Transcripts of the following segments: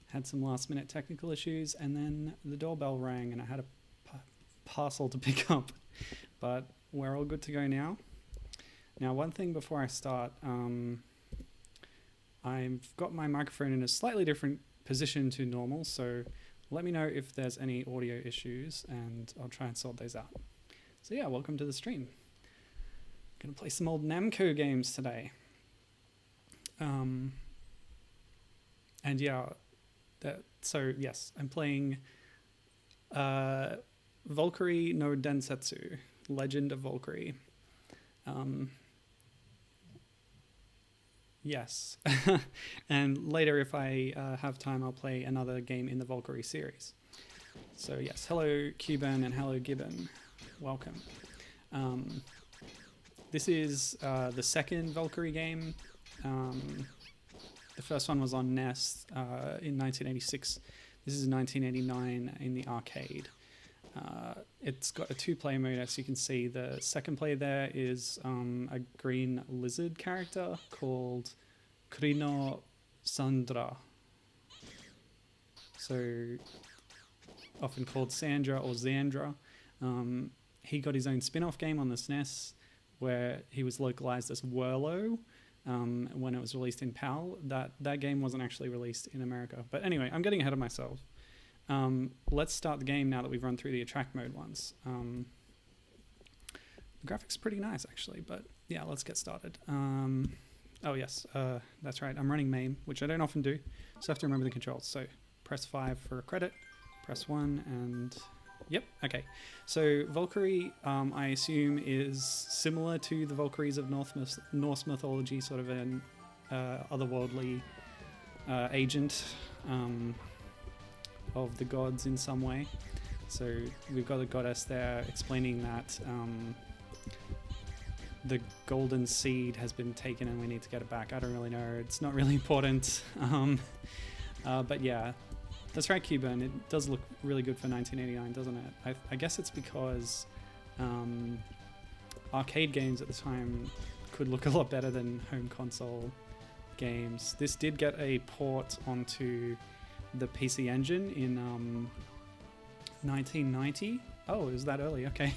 Had some last minute technical issues, and then the doorbell rang and I had a parcel to pick up. But we're all good to go now. Now, one thing before I start, I've got my microphone in a slightly different position to normal, so let me know if there's any audio issues and I'll try and sort those out. So yeah, welcome to the stream. Gonna play some old Namco games today. And yeah, so yes, I'm playing Valkyrie no Densetsu, Legend of Valkyrie. Yes. And later, if I have time, I'll play another game in the Valkyrie series. So yes, hello Cuban and hello Gibbon. Welcome. This is the second Valkyrie game. The first one was on NES in 1986. This is 1989 in the arcade. It's got a two-player mode, as you can see. The second player there is a green lizard character called Krino Sandra. So, often called Sandra or Xandra. He got his own spin-off game on the SNES where he was localized as Whirlo when it was released in PAL. That game wasn't actually released in America. But anyway, I'm getting ahead of myself. Let's start the game now that we've run through the attract mode ones. The graphics are pretty nice, actually, but yeah, let's get started. Oh yes, that's right, I'm running MAME, which I don't often do, so I have to remember the controls. So press 5 for a credit, press 1, and yep, okay. So Valkyrie, I assume, is similar to the Valkyries of Norse mythology, sort of an otherworldly agent of the gods in some way. So we've got a goddess there explaining that the golden seed has been taken and we need to get it back. I don't really know, it's not really important. But yeah, that's right, Cuban, it does look really good for 1989, doesn't it? I guess it's because arcade games at the time could look a lot better than home console games. This did get a port onto the PC Engine in 1990. Oh, it was that early, okay.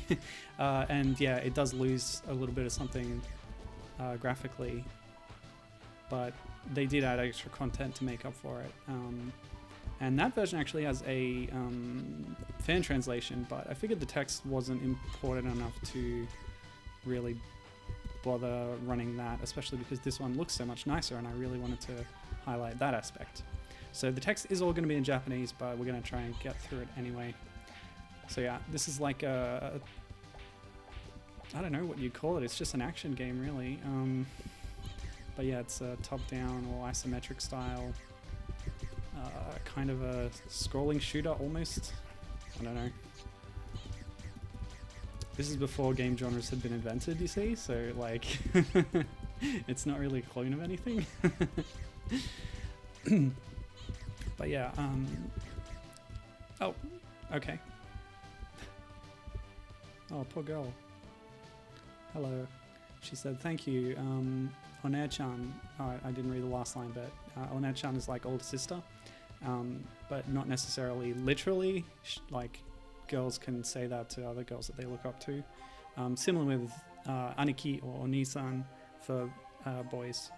And yeah, it does lose a little bit of something graphically, but they did add extra content to make up for it. And that version actually has a fan translation, but I figured the text wasn't important enough to really bother running that, especially because this one looks so much nicer and I really wanted to highlight that aspect. So the text is all going to be in Japanese, but we're going to try and get through it anyway. So yeah, this is like a, I don't know what you'd call it, it's just an action game really. But yeah, it's a top-down or isometric style, kind of a scrolling shooter almost. I don't know. This is before game genres had been invented, you see, so like, it's not really a clone of anything. But yeah, oh, okay. Oh, poor girl. Hello. She said, thank you, One-chan. Oh, I didn't read the last line, but One-chan is like older sister, but not necessarily literally, like girls can say that to other girls that they look up to. Similar with Aniki or Onisan for boys.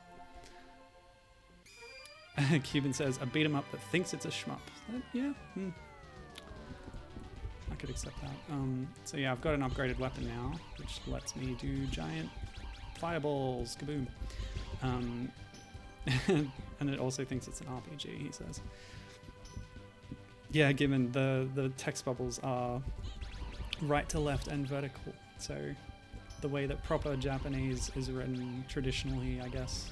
Cuban says, a beat 'em up that thinks it's a shmup. Yeah, I could accept that. So yeah, I've got an upgraded weapon now, which lets me do giant fireballs, kaboom. And it also thinks it's an RPG, he says. Yeah, given the text bubbles are right to left and vertical, so the way that proper Japanese is written traditionally, I guess.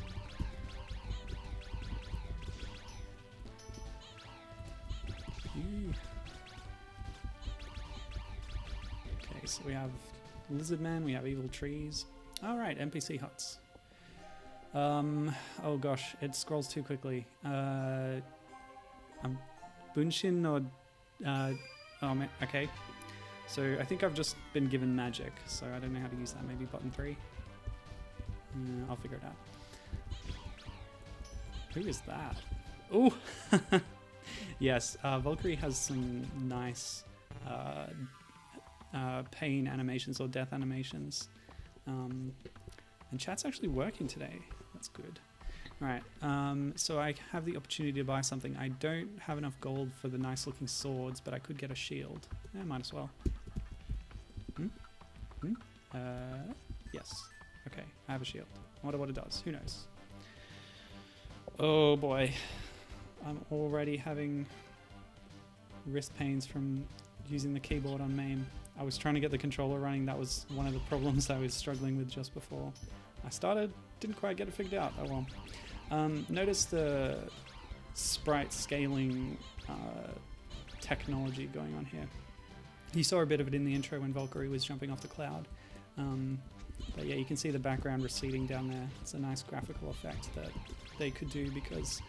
Okay, so we have lizard men, we have evil trees. All right, NPC huts. Oh gosh, it scrolls too quickly. Bunshin no, oh man, okay. So I think I've just been given magic, so I don't know how to use that. Maybe button 3. I'll figure it out. Who is that? Ooh! Yes, Valkyrie has some nice pain animations or death animations. And chat's actually working today. That's good. Alright, so I have the opportunity to buy something. I don't have enough gold for the nice looking swords, but I could get a shield. Yeah, might as well. Yes. Okay, I have a shield. I wonder what it does. Who knows? Oh boy. I'm already having wrist pains from using the keyboard on MAME. I was trying to get the controller running. That was one of the problems I was struggling with just before I started. Didn't quite get it figured out. Oh well. Notice the sprite scaling technology going on here. You saw a bit of it in the intro when Valkyrie was jumping off the cloud. But yeah, you can see the background receding down there. It's a nice graphical effect that they could do because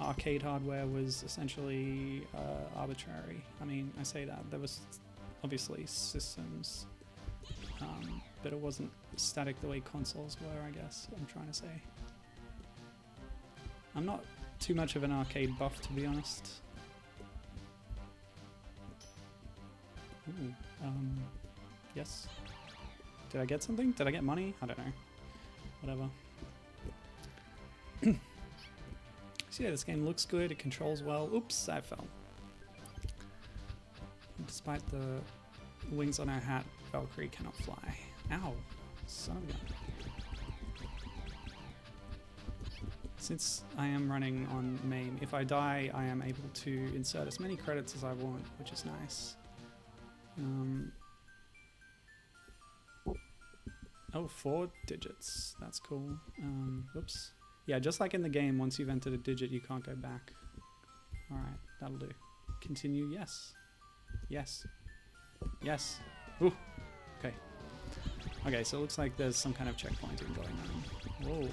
arcade hardware was essentially arbitrary. I mean, I say that. There was obviously systems, but it wasn't static the way consoles were, I guess, I'm trying to say. I'm not too much of an arcade buff, to be honest. Ooh, yes. Did I get something? Did I get money? I don't know. Whatever. So yeah, this game looks good. It controls well. Oops, I fell. Despite the wings on her hat, Valkyrie cannot fly. Ow. Son of a gun. Since I am running on MAME, if I die, I am able to insert as many credits as I want, which is nice. Oh, 4 digits. That's cool. Whoops. Yeah, just like in the game, once you've entered a digit, you can't go back. Alright, that'll do. Continue, yes. Yes. Yes. Ooh. Okay. Okay, so it looks like there's some kind of checkpointing going on. Whoa.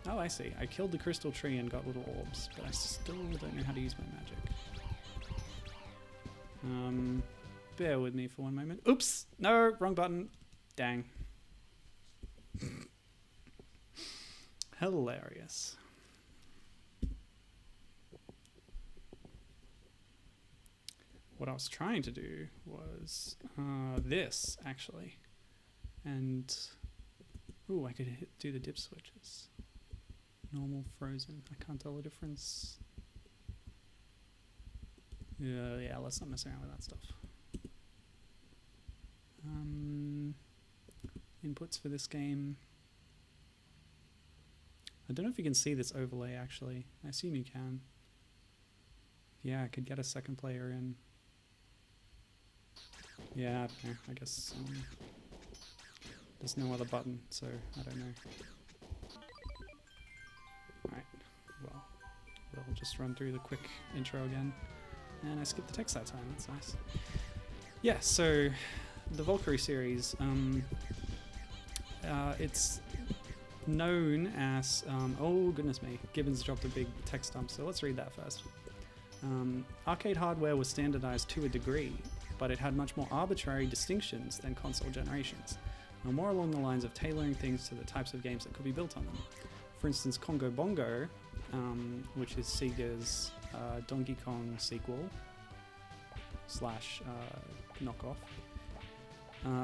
Oh, I see. I killed the crystal tree and got little orbs, but I still don't know how to use my magic. Bear with me for one moment. Oops! No, wrong button. Dang. Hilarious. What I was trying to do was this, actually. And, ooh, I could do the dip switches. Normal, frozen. I can't tell the difference. Yeah, let's not mess around with that stuff. Inputs for this game. I don't know if you can see this overlay, actually. I assume you can. Yeah, I could get a second player in. Yeah, I don't know. I guess there's no other button, so I don't know. Alright, well, we'll just run through the quick intro again. And I skipped the text that time, that's nice. Yeah, so the Valkyrie series, it's known as, oh goodness me, Gibbons dropped a big text dump, so let's read that first. Arcade hardware was standardized to a degree, but it had much more arbitrary distinctions than console generations, more along the lines of tailoring things to the types of games that could be built on them. For instance, Congo Bongo, which is Sega's Donkey Kong sequel / knockoff,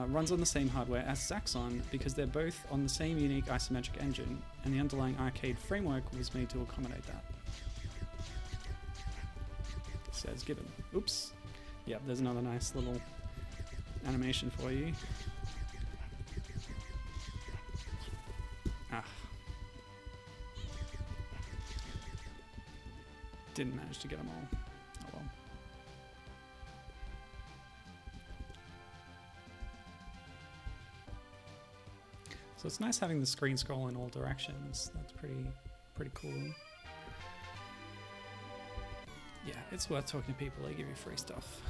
runs on the same hardware as Zaxxon because they're both on the same unique isometric engine, and the underlying arcade framework was made to accommodate that. Says Gibbon. Oops. Yep, there's another nice little animation for you. Ah. Didn't manage to get them all. Oh well. So it's nice having the screen scroll in all directions. That's pretty cool. Yeah, it's worth talking to people. They give you free stuff.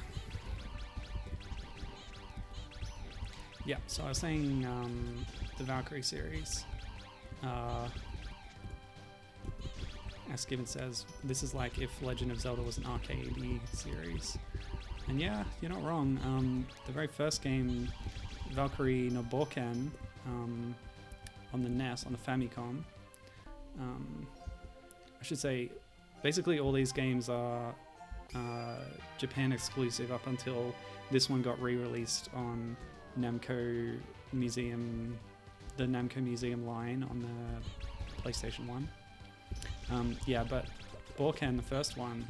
Yeah, so I was saying the Valkyrie series. As Gibbon says, this is like if Legend of Zelda was an arcade-y series. And yeah, you're not wrong. The very first game, Valkyrie no Bōken, on the NES, on the Famicom. I should say, basically all these games are Japan exclusive up until this one got re-released on Namco Museum, the Namco Museum line on the PlayStation 1. Yeah, but Bōken, the first one,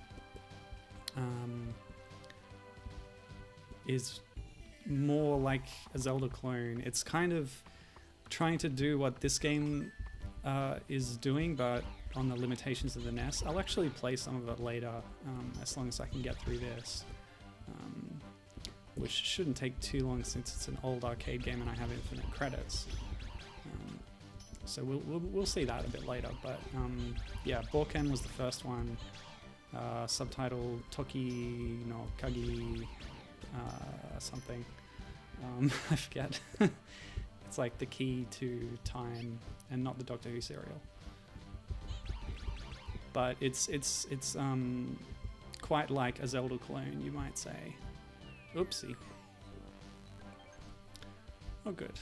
is more like a Zelda clone. It's kind of trying to do what this game is doing, but on the limitations of the NES. I'll actually play some of it later, as long as I can get through this, which shouldn't take too long since it's an old arcade game and I have infinite credits. So we'll see that a bit later. But yeah, Bōken was the first one. Subtitle Toki no Kagi something. I forget. It's like the key to time, and not the Doctor Who serial. But it's quite like a Zelda clone, you might say. Oopsie. Oh, good.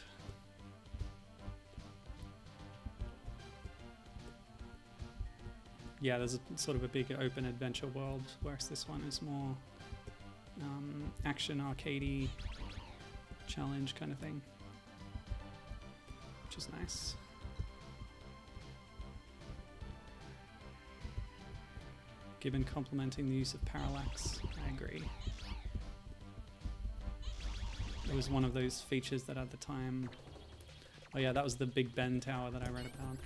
Yeah, there's a sort of a big open adventure world, whereas this one is more action arcadey challenge kind of thing, which is nice. Given complimenting the use of parallax, I agree. It was one of those features that at the time... Oh yeah, that was the Big Ben tower that I read about.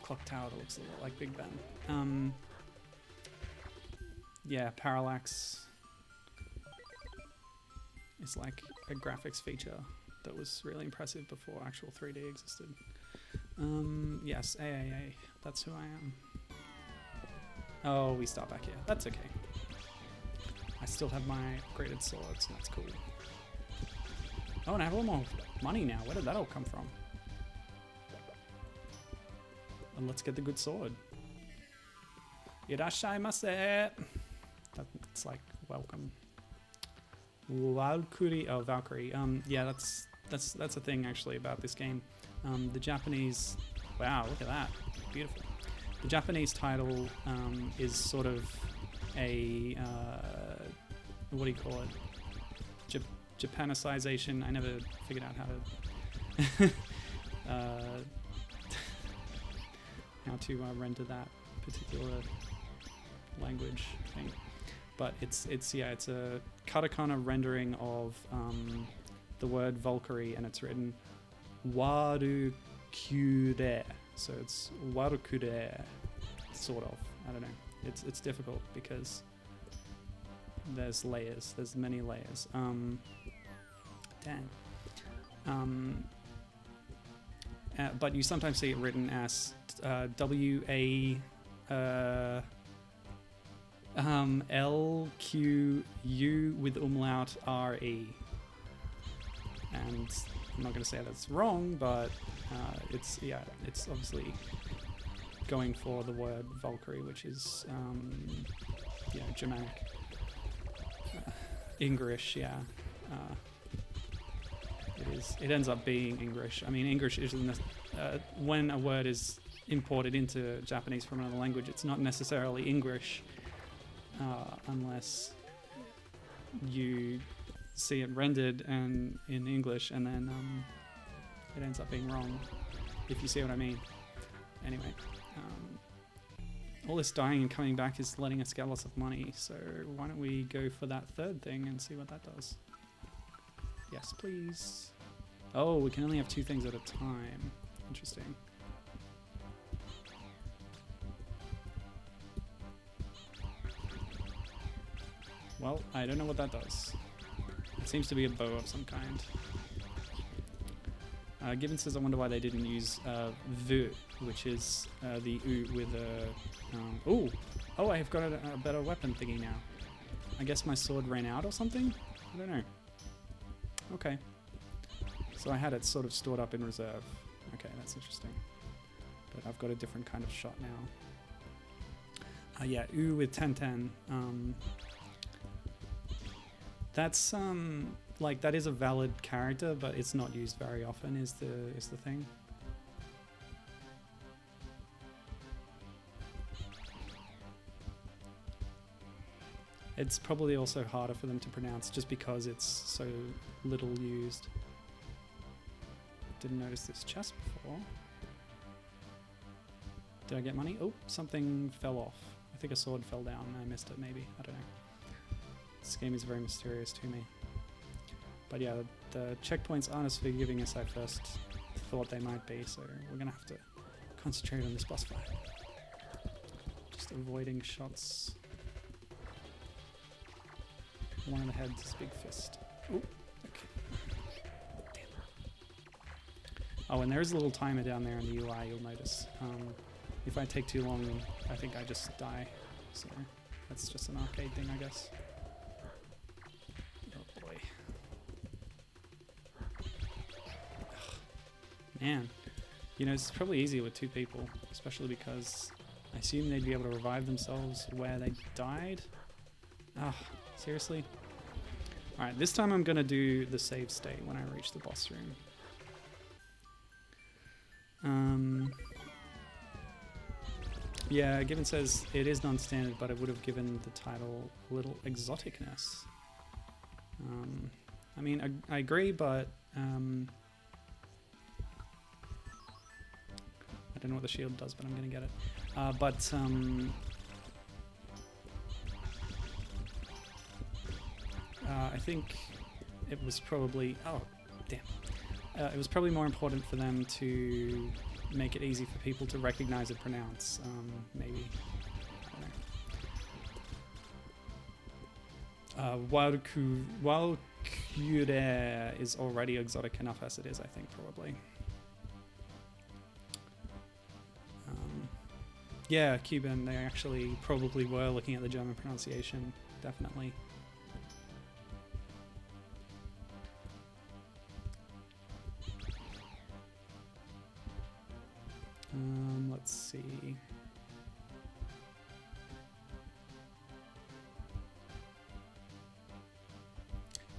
Clock tower that looks a lot like Big Ben. Yeah, parallax is like a graphics feature that was really impressive before actual 3D existed. Yes, AAA, that's who I am. Oh, we start back here. That's okay. I still have my upgraded sword, so that's cool. Oh, and I have a little more money now. Where did that all come from? And let's get the good sword. Irashaimase! That's like, welcome. Valkyrie, oh, Valkyrie. Yeah, that's a thing actually about this game. The Japanese, wow, look at that, beautiful. The Japanese title is sort of a, what do you call it? Japanicization. I never figured out how to render that particular language thing. But it's a katakana rendering of the word Valkyrie, and it's written Warukure. So it's Warukure, sort of. I don't know. It's difficult because there's layers. There's many layers. But you sometimes see it written as WALQU with umlaut RE. And I'm not going to say that's wrong, but it's obviously going for the word Valkyrie, which is Germanic, English. Yeah, it ends up being English. I mean, English is when a word is imported into Japanese from another language, it's not necessarily English unless you see it rendered and in English, and then it ends up being wrong, if you see what I mean. Anyway, all this dying and coming back is letting us get lots of money, so why don't we go for that third thing and see what that does. Yes, please. Oh, we can only have 2 things at a time. Interesting. Well, I don't know what that does. It seems to be a bow of some kind. Gibbon says, I wonder why they didn't use V, which is the U with a... Oh, I've got a better weapon thingy now. I guess my sword ran out or something? I don't know. Okay. So I had it sort of stored up in reserve. Okay, that's interesting. But I've got a different kind of shot now. Yeah, U with 1010. That's like that is a valid character, but it's not used very often. Is the thing. It's probably also harder for them to pronounce just because it's so little used. Didn't notice this chest before. Did I get money? Oh, something fell off. I think a sword fell down and I missed it maybe. I don't know. This game is very mysterious to me. But yeah, the checkpoints aren't as forgiving as I first thought they might be, so we're gonna have to concentrate on this boss fight. Just avoiding shots. One of the heads is big fist. Ooh, okay. Damn. Oh, and there's a little timer down there in the UI, you'll notice. If I take too long, I think I just die. So that's just an arcade thing, I guess. Oh boy. Man, you know, it's probably easier with 2 people, especially because I assume they'd be able to revive themselves where they died. Ah, seriously? Alright, this time I'm gonna do the save state when I reach the boss room. Yeah, Given says it is non-standard, but it would have given the title a little exoticness. I mean, I agree, but I don't know what the shield does, but I'm gonna get it. I think it was probably... Oh, damn. It was probably more important for them to make it easy for people to recognize and pronounce, maybe. I don't know. Valkyrie is already exotic enough as it is, I think, probably. Yeah, Cuban, they actually probably were looking at the German pronunciation, definitely. Let's see.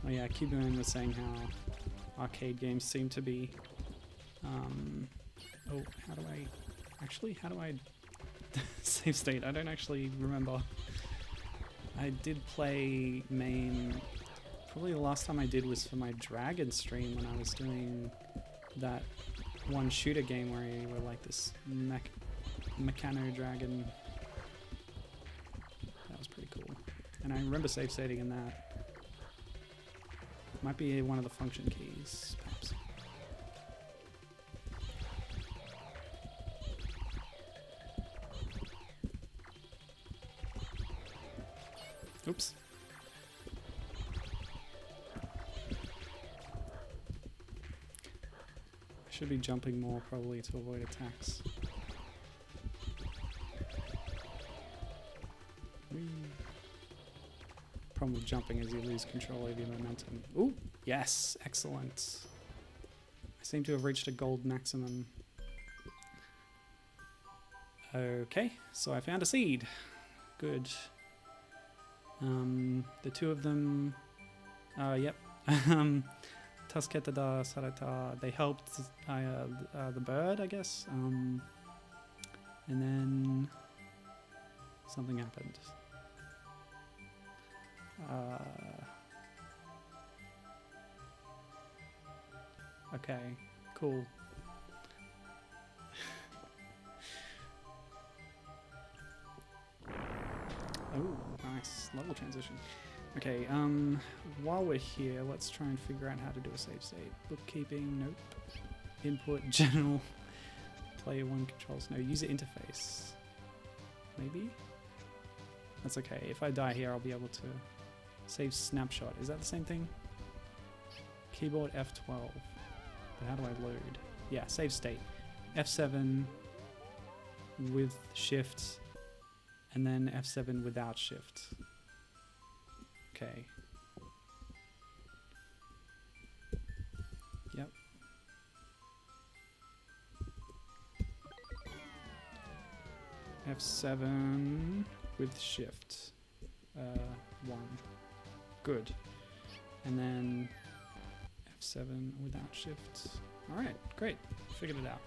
Oh yeah, Cuban was saying how arcade games seem to be... oh, how do I save state? I don't actually remember. I did play MAME. Probably the last time I did was for my Dragon stream when I was doing that one shooter game where you were like this mechano dragon. That was pretty cool. And I remember save stating in that. Might be one of the function keys, perhaps. Oops. I should be jumping more probably to avoid attacks. Whee. Problem with jumping is you lose control of your momentum. Ooh, yes, excellent. I seem to have reached a gold maximum. Okay, so I found a seed. Good. The 2 of them, yep. Tasketa da Sarata, they helped the bird, I guess. And then something happened. Okay, cool. Oh, nice. Level transition. Okay, while we're here, let's try and figure out how to do a save state. Bookkeeping, nope. Input, general. Player 1 controls, no. User interface. Maybe? That's okay. If I die here, I'll be able to save snapshot. Is that the same thing? Keyboard F12. But how do I load? Yeah, save state. F7 with shift. And then F7 without shift. Okay. Yep. F7 with shift. 1. Good. And then F7 without shift. Alright, great. Figured it out.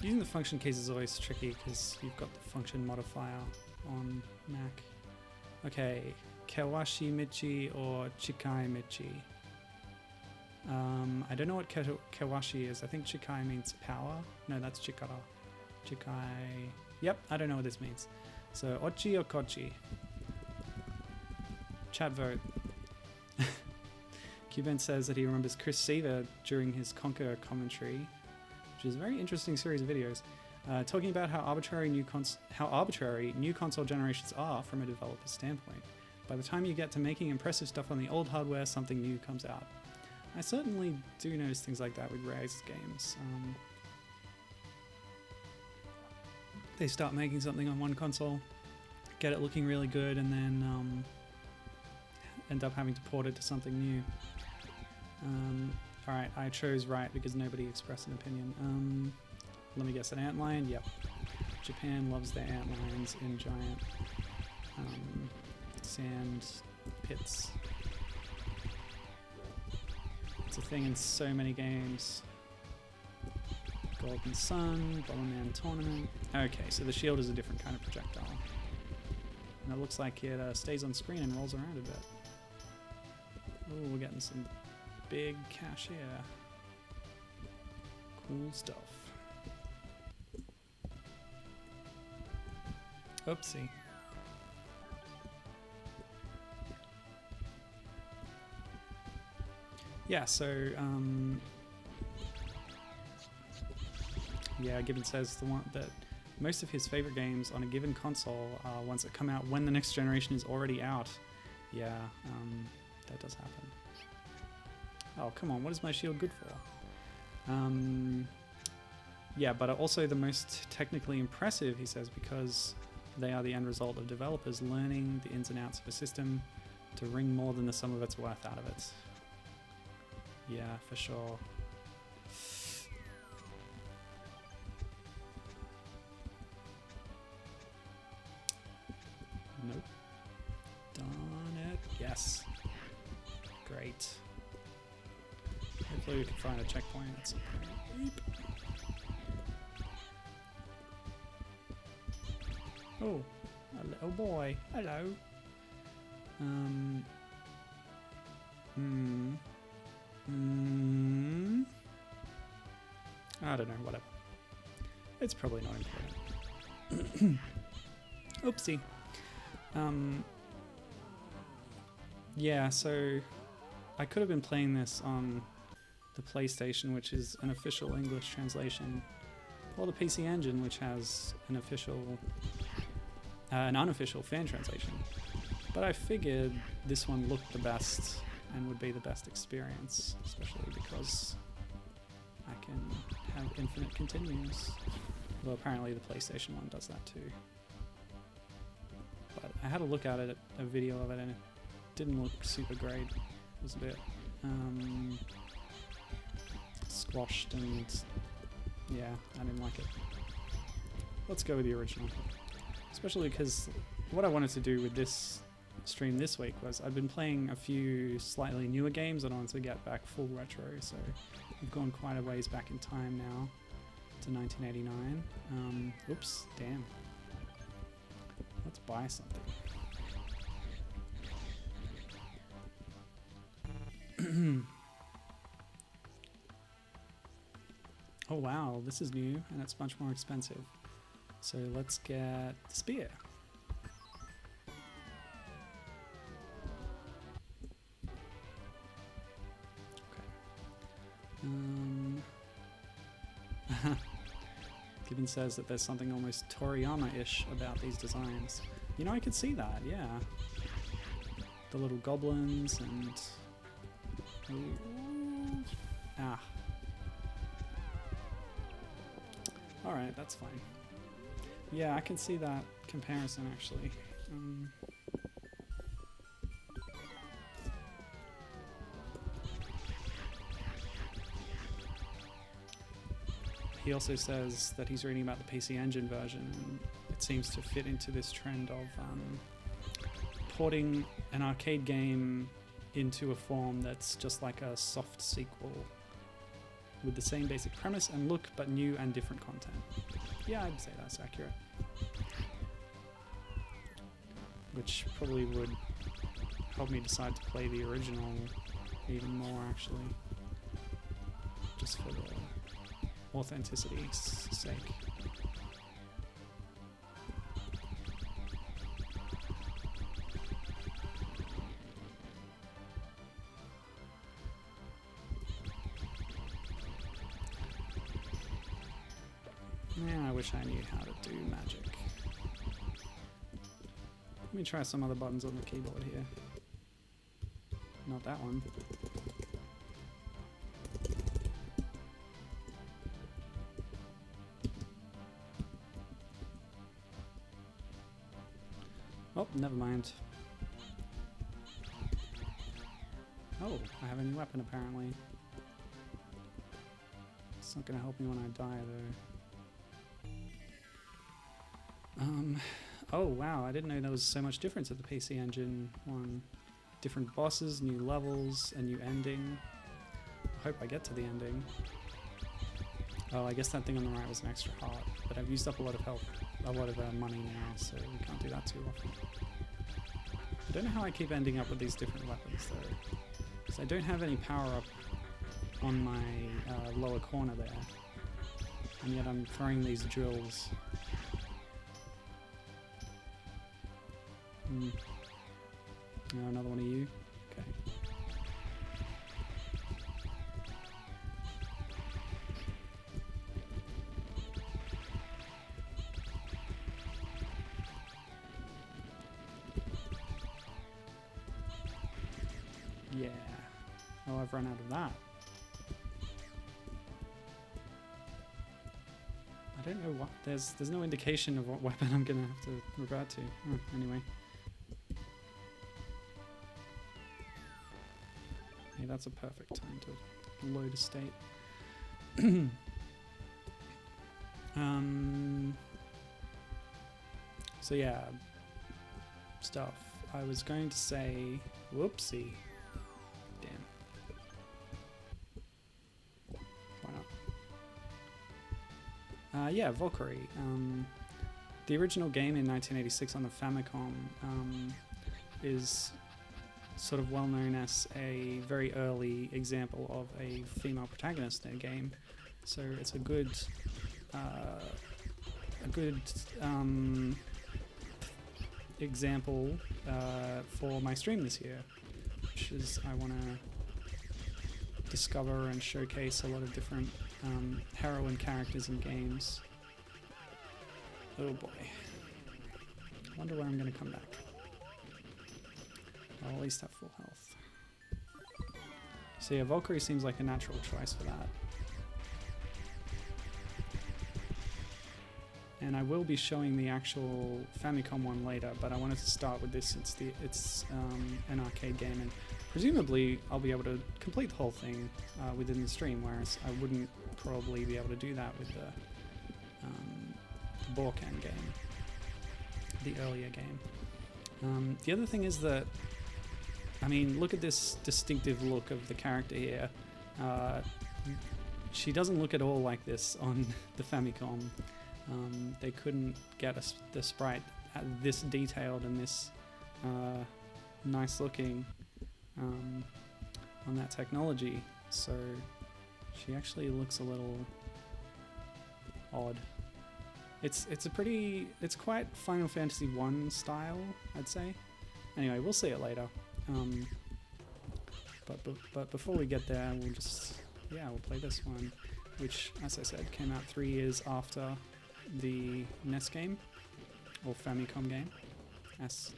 Using the function keys is always tricky because you've got the function modifier on Mac. Okay, Kawashi Michi or Chikai Michi. I don't know what Kawashi is. I think Chikai means power. No, that's Chikara. Chikai. Yep, I don't know what this means. So, Ochi or Kochi? Chat vote. Cuban says that he remembers Chris Seaver during his Conquer commentary, which is a very interesting series of videos, talking about how arbitrary new console generations are from a developer's standpoint. By the time you get to making impressive stuff on the old hardware, something new comes out. I certainly do notice things like that with Rare's games. They start making something on one console, get it looking really good, and then end up having to port it to something new. Alright, I chose right because nobody expressed an opinion. Let me guess, an antlion? Yep. Japan loves their antlions in giant sand pits. It's a thing in so many games. Golden Sun, Bomberman Tournament. Okay, so the shield is a different kind of projectile. And it looks like it stays on screen and rolls around a bit. Oh, we're getting some big cash here. Cool stuff. Oopsie. Yeah, so yeah, Gibbon says the one that most of his favorite games on a given console are ones that come out when the next generation is already out. Yeah, that does happen. Oh, come on, what is my shield good for? Yeah, but also the most technically impressive, he says, because they are the end result of developers learning the ins and outs of a system to wring more than the sum of its worth out of it. Yeah, for sure. Nope. Darn it. Yes. Great. Hopefully we can find a checkpoint at some point. Oh, a little boy. Hello. I don't know, whatever. It's probably not important. Oopsie. Yeah, so I could have been playing this on the PlayStation, which is an official English translation, or the PC Engine, which has an official, an unofficial fan translation. But I figured this one looked the best and would be the best experience, especially because I can have infinite continues. Well, apparently the PlayStation one does that too. But I had a look at it, a video of it, and it didn't look super great. It was a bit squashed, and yeah, I didn't like it. Let's go with the original. Especially because what I wanted to do with this stream this week was I've been playing a few slightly newer games and I want to get back full retro, so we've gone quite a ways back in time now to 1989. Oops, damn. Let's buy something. Oh wow, this is new and it's much more expensive. So let's get the spear. Gibbon says that there's something almost Toriyama-ish about these designs. You know, I could see that, yeah. The little goblins and... Ooh. Ah. Alright, that's fine. Yeah, I can see that comparison, actually. He also says that he's reading about the PC Engine version, and it seems to fit into this trend of porting an arcade game into a form that's just like a soft sequel. with the same basic premise and look, but new and different content. Yeah, I'd say that's accurate. Which probably would help me decide to play the original even more, actually. Just for the authenticity's sake. Man, I wish I knew how to do magic. Let me try some other buttons on the keyboard here. Not that one. Oh, never mind. Oh, I have a new weapon apparently. It's not gonna help me when I die though. Oh wow, I didn't know there was so much difference at the PC Engine one. Different bosses, new levels, a new ending. I hope I get to the ending. Oh, I guess that thing on the right was an extra heart, but I've used up a lot of health, a lot of money now, so we can't do that too often. I don't know how I keep ending up with these different weapons though, because I don't have any power up on my lower corner there, and yet I'm throwing these drills. Oh, another one of you? Okay. Yeah. Oh, I've run out of that. I don't know what... There's no indication of what weapon I'm gonna have to revert to. Oh, anyway. Hey, that's a perfect time to load a state. So yeah, stuff. I was going to say, whoopsie. Damn. Why not? Yeah, Valkyrie. The original game in 1986 on the Famicom is sort of well known as a very early example of a female protagonist in a game, so it's a good example for my stream this year, which is I want to discover and showcase a lot of different heroine characters in games. Oh boy, I wonder where I'm going to come back. I'll at least have full health. So yeah, Valkyrie seems like a natural choice for that. And I will be showing the actual Famicom one later, but I wanted to start with this since it's an arcade game, and presumably I'll be able to complete the whole thing within the stream, whereas I wouldn't probably be able to do that with the Bōken game, the earlier game. The other thing is that, I mean, look at this distinctive look of the character here. She doesn't look at all like this on the Famicom. They couldn't get the sprite this detailed and this nice looking on that technology, so she actually looks a little odd. It's quite Final Fantasy 1 style, I'd say. Anyway, we'll see it later. But before we get there, we'll play this one, which, as I said, came out 3 years after the NES game, or Famicom game, as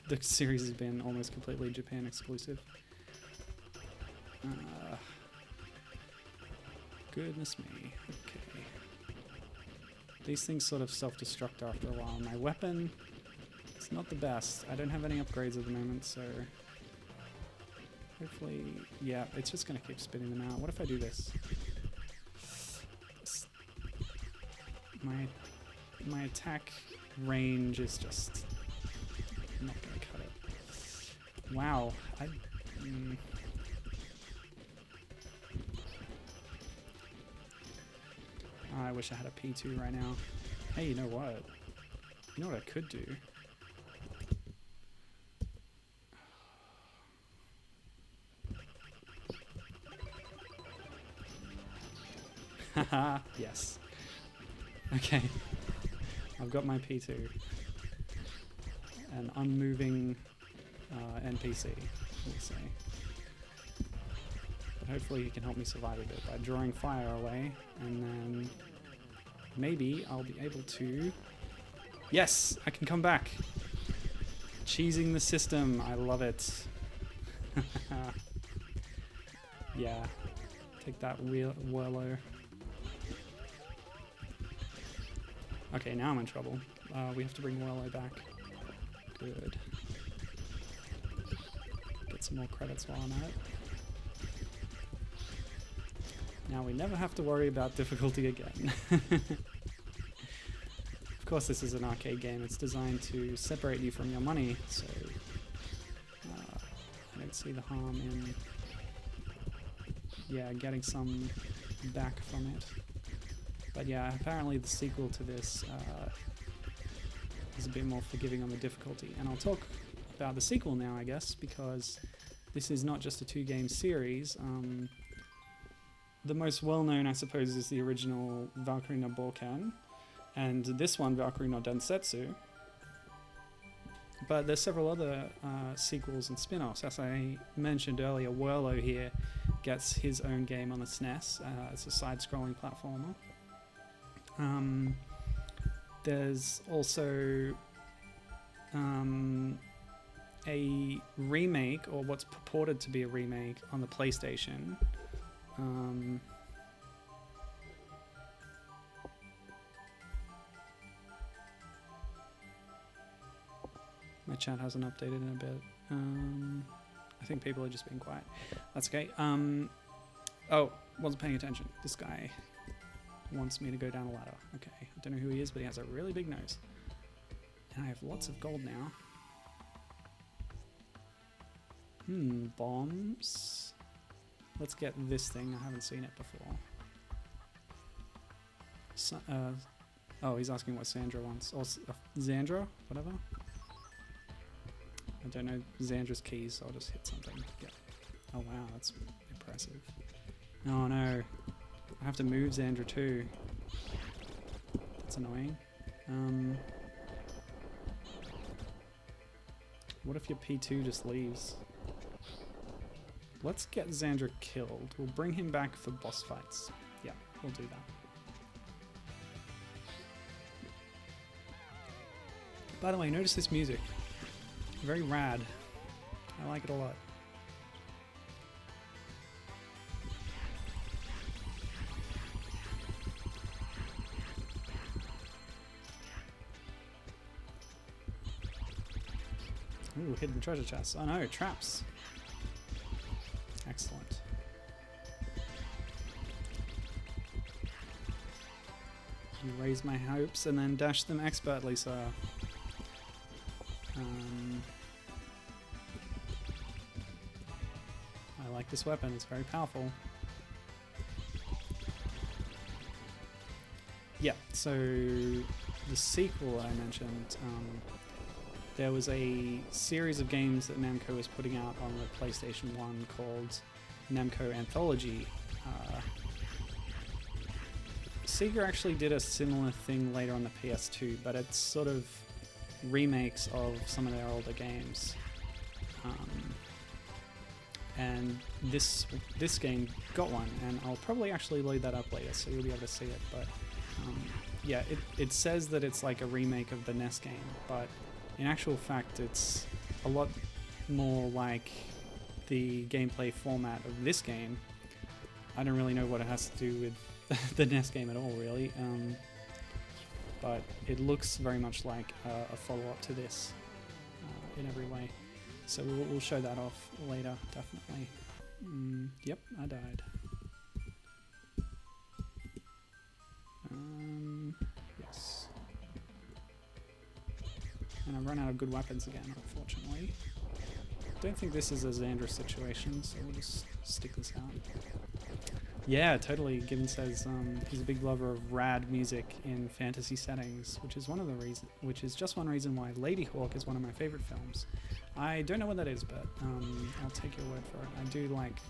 the series has been almost completely Japan exclusive. Goodness me. Okay. These things sort of self-destruct after a while. My weapon, it's not the best. I don't have any upgrades at the moment, so hopefully, yeah, it's just going to keep spitting them out. What if I do this? My attack range is just not going to cut it. Wow. I wish I had a P2 right now. Hey, you know what? You know what I could do? Haha, yes. Okay. I've got my P2. An unmoving NPC, let's say. But hopefully he can help me survive a bit by drawing fire away, and then maybe I'll be able to... Yes! I can come back! Cheesing the system, I love it. Yeah. Take that whirlo. Okay, now I'm in trouble. We have to bring Whirlo back. Good. Get some more credits while I'm at it. Now we never have to worry about difficulty again. Of course, this is an arcade game. It's designed to separate you from your money, so I don't see the harm in, yeah, getting some back from it. But yeah, apparently the sequel to this is a bit more forgiving on the difficulty. And I'll talk about the sequel now, I guess, because this is not just a 2-game series. The most well-known, I suppose, is the original Valkyrie no Bōken, and this one, Valkyrie no Densetsu. But there's several other sequels and spin-offs. As I mentioned earlier, Whirlo here gets his own game on the SNES. It's a side-scrolling platformer. There's also a remake, or what's purported to be a remake, on the PlayStation. My chat hasn't updated in a bit. I think people are just being quiet. That's okay. Oh, wasn't paying attention. This guy wants me to go down a ladder. Okay, I don't know who he is, but he has a really big nose. And I have lots of gold now. Bombs. Let's get this thing. I haven't seen it before. So, oh, he's asking what Sandra wants. Or Xandra? Whatever. I don't know Xandra's keys, so I'll just hit something. Yeah. Oh wow, that's impressive. Oh no. I have to move Xandra too. That's annoying. What if your P2 just leaves? Let's get Xandra killed. We'll bring him back for boss fights. Yeah, we'll do that. By the way, notice this music. Very rad. I like it a lot. Ooh, hidden treasure chests. Oh no, traps. Excellent. You raise my hopes and then dash them expertly, sir. I like this weapon, it's very powerful. Yeah, so the sequel that I mentioned, there was a series of games that Namco was putting out on the PlayStation 1 called Namco Anthology. Sega actually did a similar thing later on the PS2, but it's sort of remakes of some of their older games. And this game got one, and I'll probably actually load that up later, so you'll be able to see it. But yeah, it says that it's like a remake of the NES game, but in actual fact, it's a lot more like the gameplay format of this game. I don't really know what it has to do with the NES game at all, really. But it looks very much like a follow-up to this in every way. So we'll show that off later, definitely. Yep, I died. Yes. And I've run out of good weapons again, unfortunately. Don't think this is a Xandra situation, so we'll just stick this out. Yeah, totally. Gibbon says he's a big lover of rad music in fantasy settings, which is just one reason why Lady Hawk is one of my favorite films. I don't know what that is, but I'll take your word for it. I do like,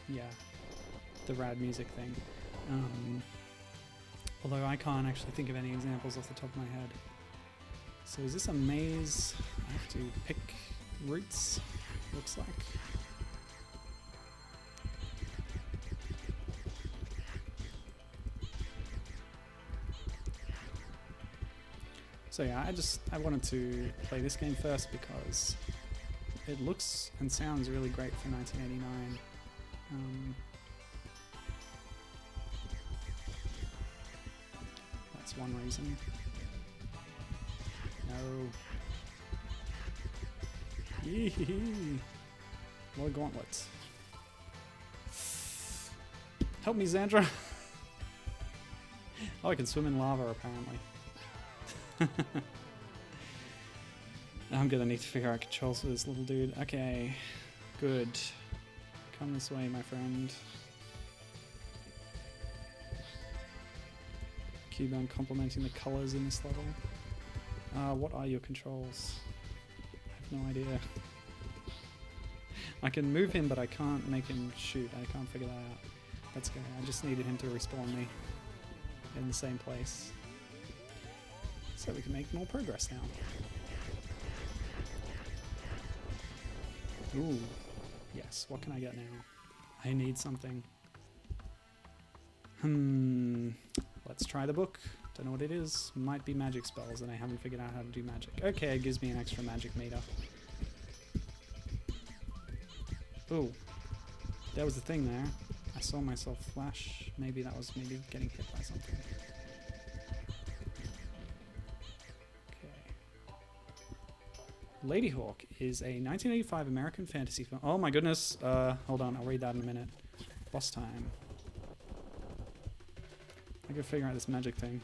yeah, the rad music thing. Although I can't actually think of any examples off the top of my head. So is this a maze? I have to pick routes, looks like. So yeah, I wanted to play this game first because it looks and sounds really great for 1989. That's one reason. No. Yee-hee-hee. More gauntlets. Help me, Xandra! Oh, I can swim in lava, apparently. I'm gonna need to figure out controls for this little dude. Okay, good. Come this way, my friend. Cubone complimenting the colors in this level. What are your controls? I have no idea. I can move him, but I can't make him shoot. I can't figure that out. That's okay. I just needed him to respawn me in the same place, so we can make more progress now. Ooh, yes. What can I get now? I need something. Let's try the book. Don't know what it is. Might be magic spells, and I haven't figured out how to do magic. Okay, it gives me an extra magic meter. Ooh, there was a thing there. I saw myself flash. Maybe that was maybe getting hit by something. Lady Hawk is a 1985 American fantasy film. Oh my goodness. Hold on, I'll read that in a minute. Boss time. I gotta figure out this magic thing.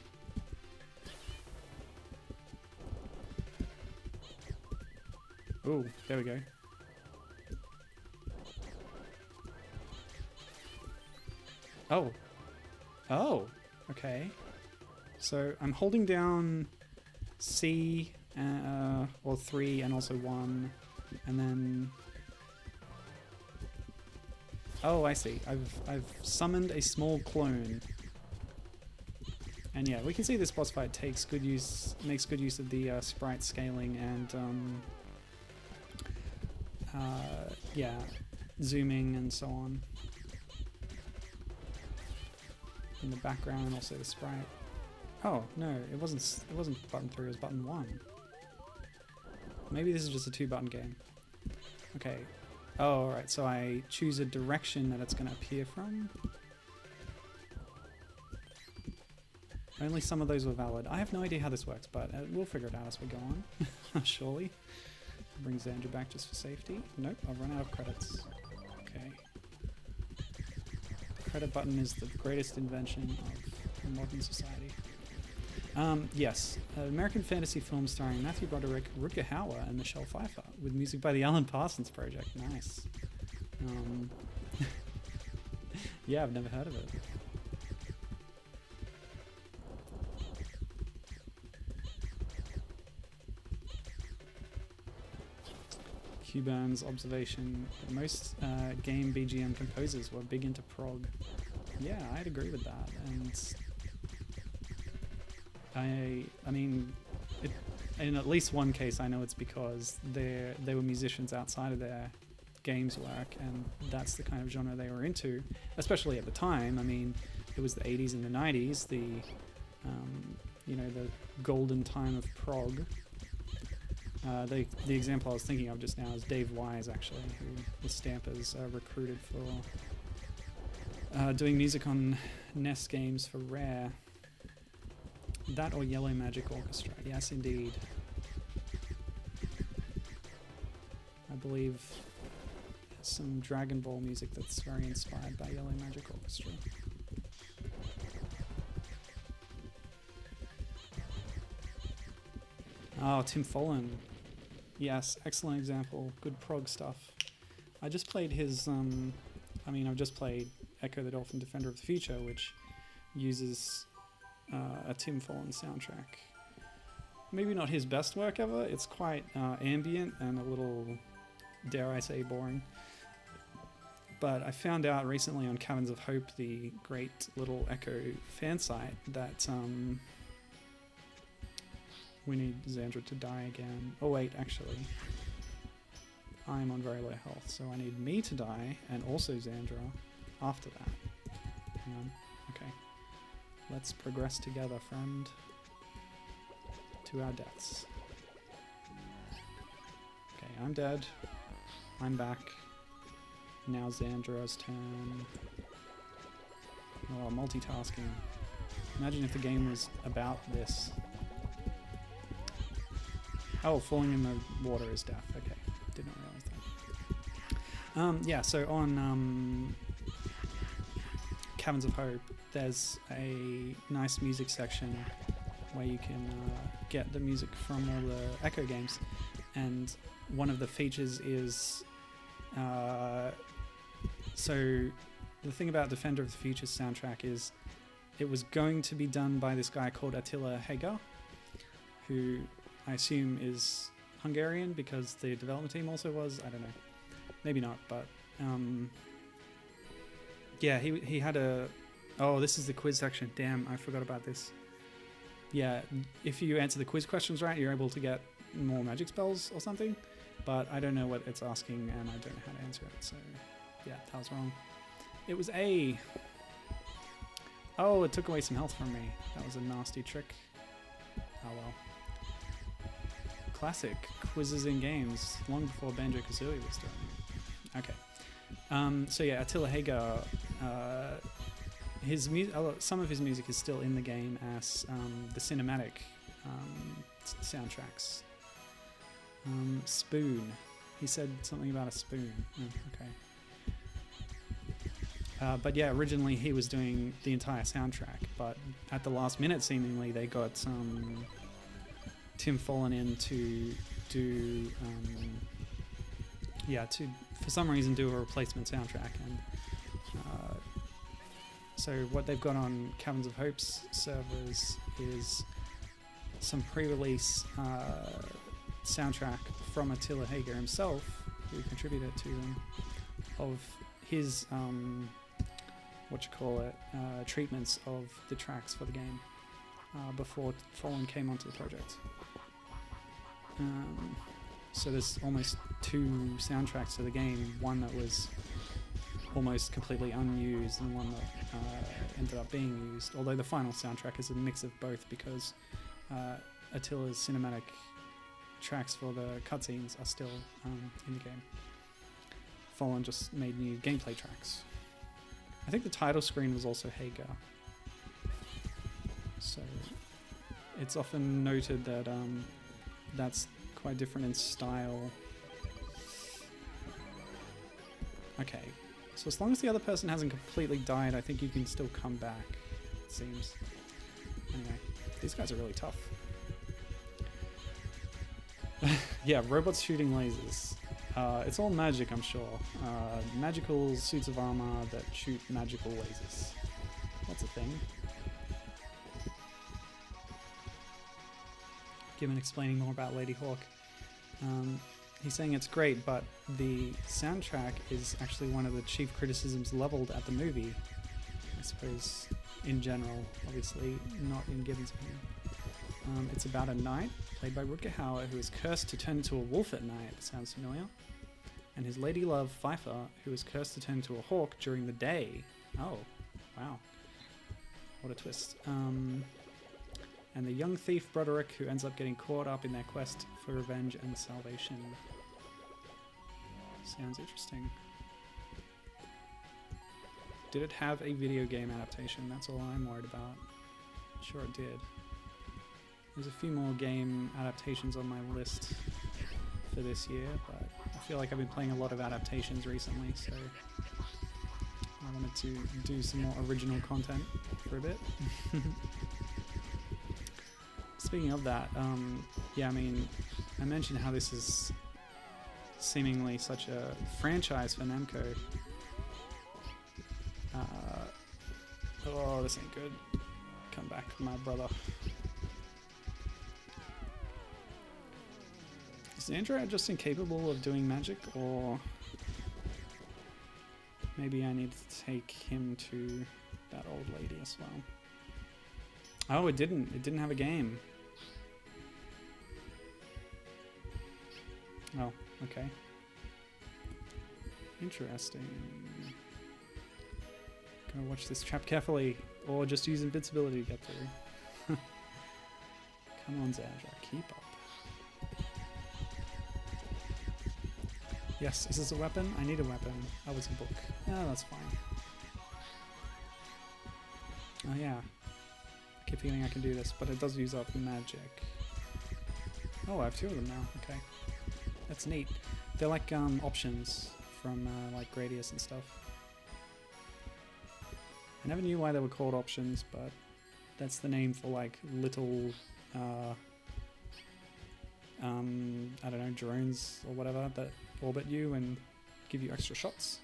Ooh, there we go. Oh. Oh, okay. So I'm holding down C or 3 and also 1, and then oh, I see. I've summoned a small clone, and yeah, we can see this boss fight makes good use of the sprite scaling and yeah, zooming and so on in the background. Also the sprite. Oh no, it wasn't button 3. It was button 1. Maybe this is just a 2-button game. Okay. Oh, alright, so I choose a direction that it's going to appear from. Only some of those were valid. I have no idea how this works, but we'll figure it out as we go on. Surely. Bring Xandra back just for safety. Nope, I've run out of credits. Okay. Credit button is the greatest invention of modern society. Yes, American fantasy film starring Matthew Broderick, Rutger Hauer, and Michelle Pfeiffer, with music by the Alan Parsons Project. Nice. Yeah, I've never heard of it. Cubone's observation that most game BGM composers were big into prog. Yeah, I'd agree with that, and I mean, in at least one case, I know it's because they were musicians outside of their games work, and that's the kind of genre they were into, especially at the time. I mean, it was the 80s and the 90s, the you know, the golden time of prog. The example I was thinking of just now is Dave Wise, actually, who the Stampers recruited for doing music on NES games for Rare. That or Yellow Magic Orchestra. Yes, indeed. I believe some Dragon Ball music that's very inspired by Yellow Magic Orchestra. Oh, Tim Follin. Yes, excellent example. Good prog stuff. I just played his I mean, I've just played Echo the Dolphin Defender of the Future, which uses a Tim Follin soundtrack. Maybe not his best work ever. It's quite ambient and a little, dare I say, boring. But I found out recently on Caverns of Hope, the great little Echo fan site, that we need Xandra to die again. Oh wait, actually, I'm on very low health, so I need me to die and also Xandra after that. Hang on. Okay. Let's progress together, friend. To our deaths. Okay, I'm dead. I'm back. Now Xandra's turn. Oh, multitasking. Imagine if the game was about this. Oh, falling in the water is death. Okay, did not realize that. Yeah, so on Caverns of Hope, there's a nice music section where you can get the music from all the Echo games, and one of the features is so the thing about Defender of the Future soundtrack is it was going to be done by this guy called Attila Hager, who I assume is Hungarian because the development team also was. I don't know, maybe not, but yeah, he had a. Oh, this is the quiz section. Damn, I forgot about this. Yeah, if you answer the quiz questions right, you're able to get more magic spells or something, but I don't know what it's asking and I don't know how to answer it, so yeah, that was wrong. It was A. Oh, it took away some health from me. That was a nasty trick. Oh well. Classic quizzes in games, long before Banjo-Kazooie was done. Okay. So yeah, Attila Hager, some of his music is still in the game as the cinematic soundtracks. Spoon. He said something about a spoon. Oh, okay. But yeah, originally he was doing the entire soundtrack, but at the last minute, seemingly, they got Tim Follin in to do, for some reason, do a replacement soundtrack. And so what they've got on Caverns of Hope's servers is some pre-release soundtrack from Attila Hager himself, who contributed to them, of his treatments of the tracks for the game before Follin came onto the project. So there's almost two soundtracks to the game, one that was almost completely unused and one that ended up being used, although the final soundtrack is a mix of both because Attila's cinematic tracks for the cutscenes are still in the game. Follin just made new gameplay tracks. I think the title screen was also Hager. So it's often noted that that's quite different in style. Okay, so as long as the other person hasn't completely died, I think you can still come back, it seems. Anyway, these guys are really tough. Yeah, robots shooting lasers. It's all magic, I'm sure. Magical suits of armor that shoot magical lasers. That's a thing. Given explaining more about Lady Hawk. He's saying it's great, but the soundtrack is actually one of the chief criticisms leveled at the movie. I suppose, in general, obviously, not in Gibbon's opinion. It's about a knight, played by Rutger Hauer, who is cursed to turn into a wolf at night. Sounds familiar. And his lady love, Pfeiffer, who is cursed to turn into a hawk during the day. Oh, wow. What a twist. And the young thief, Broderick, who ends up getting caught up in their quest for revenge and salvation. Sounds interesting. Did it have a video game adaptation? That's all I'm worried about. Sure it did. There's a few more game adaptations on my list for this year, but I feel like I've been playing a lot of adaptations recently, so I wanted to do some more original content for a bit. Speaking of that, yeah, I mean, I mentioned how this is seemingly such a franchise for Namco, Oh, this ain't good. Come back, my brother. Is Andrew just incapable of doing magic, or maybe I need to take him to that old lady as well? Oh, it didn't. It didn't have a game. Oh, okay. Interesting. Gotta watch this trap carefully, or just use invincibility to get through. Come on, Zandra, keep up. Yes, is this a weapon? I need a weapon. Oh, it's a book. Oh, that's fine. Oh yeah. I keep feeling I can do this, but it does use up magic. Oh, I have 2 of them now. Okay. That's neat. They're like options from like Gradius and stuff. I never knew why they were called options, but that's the name for like little I don't know, drones or whatever that orbit you and give you extra shots.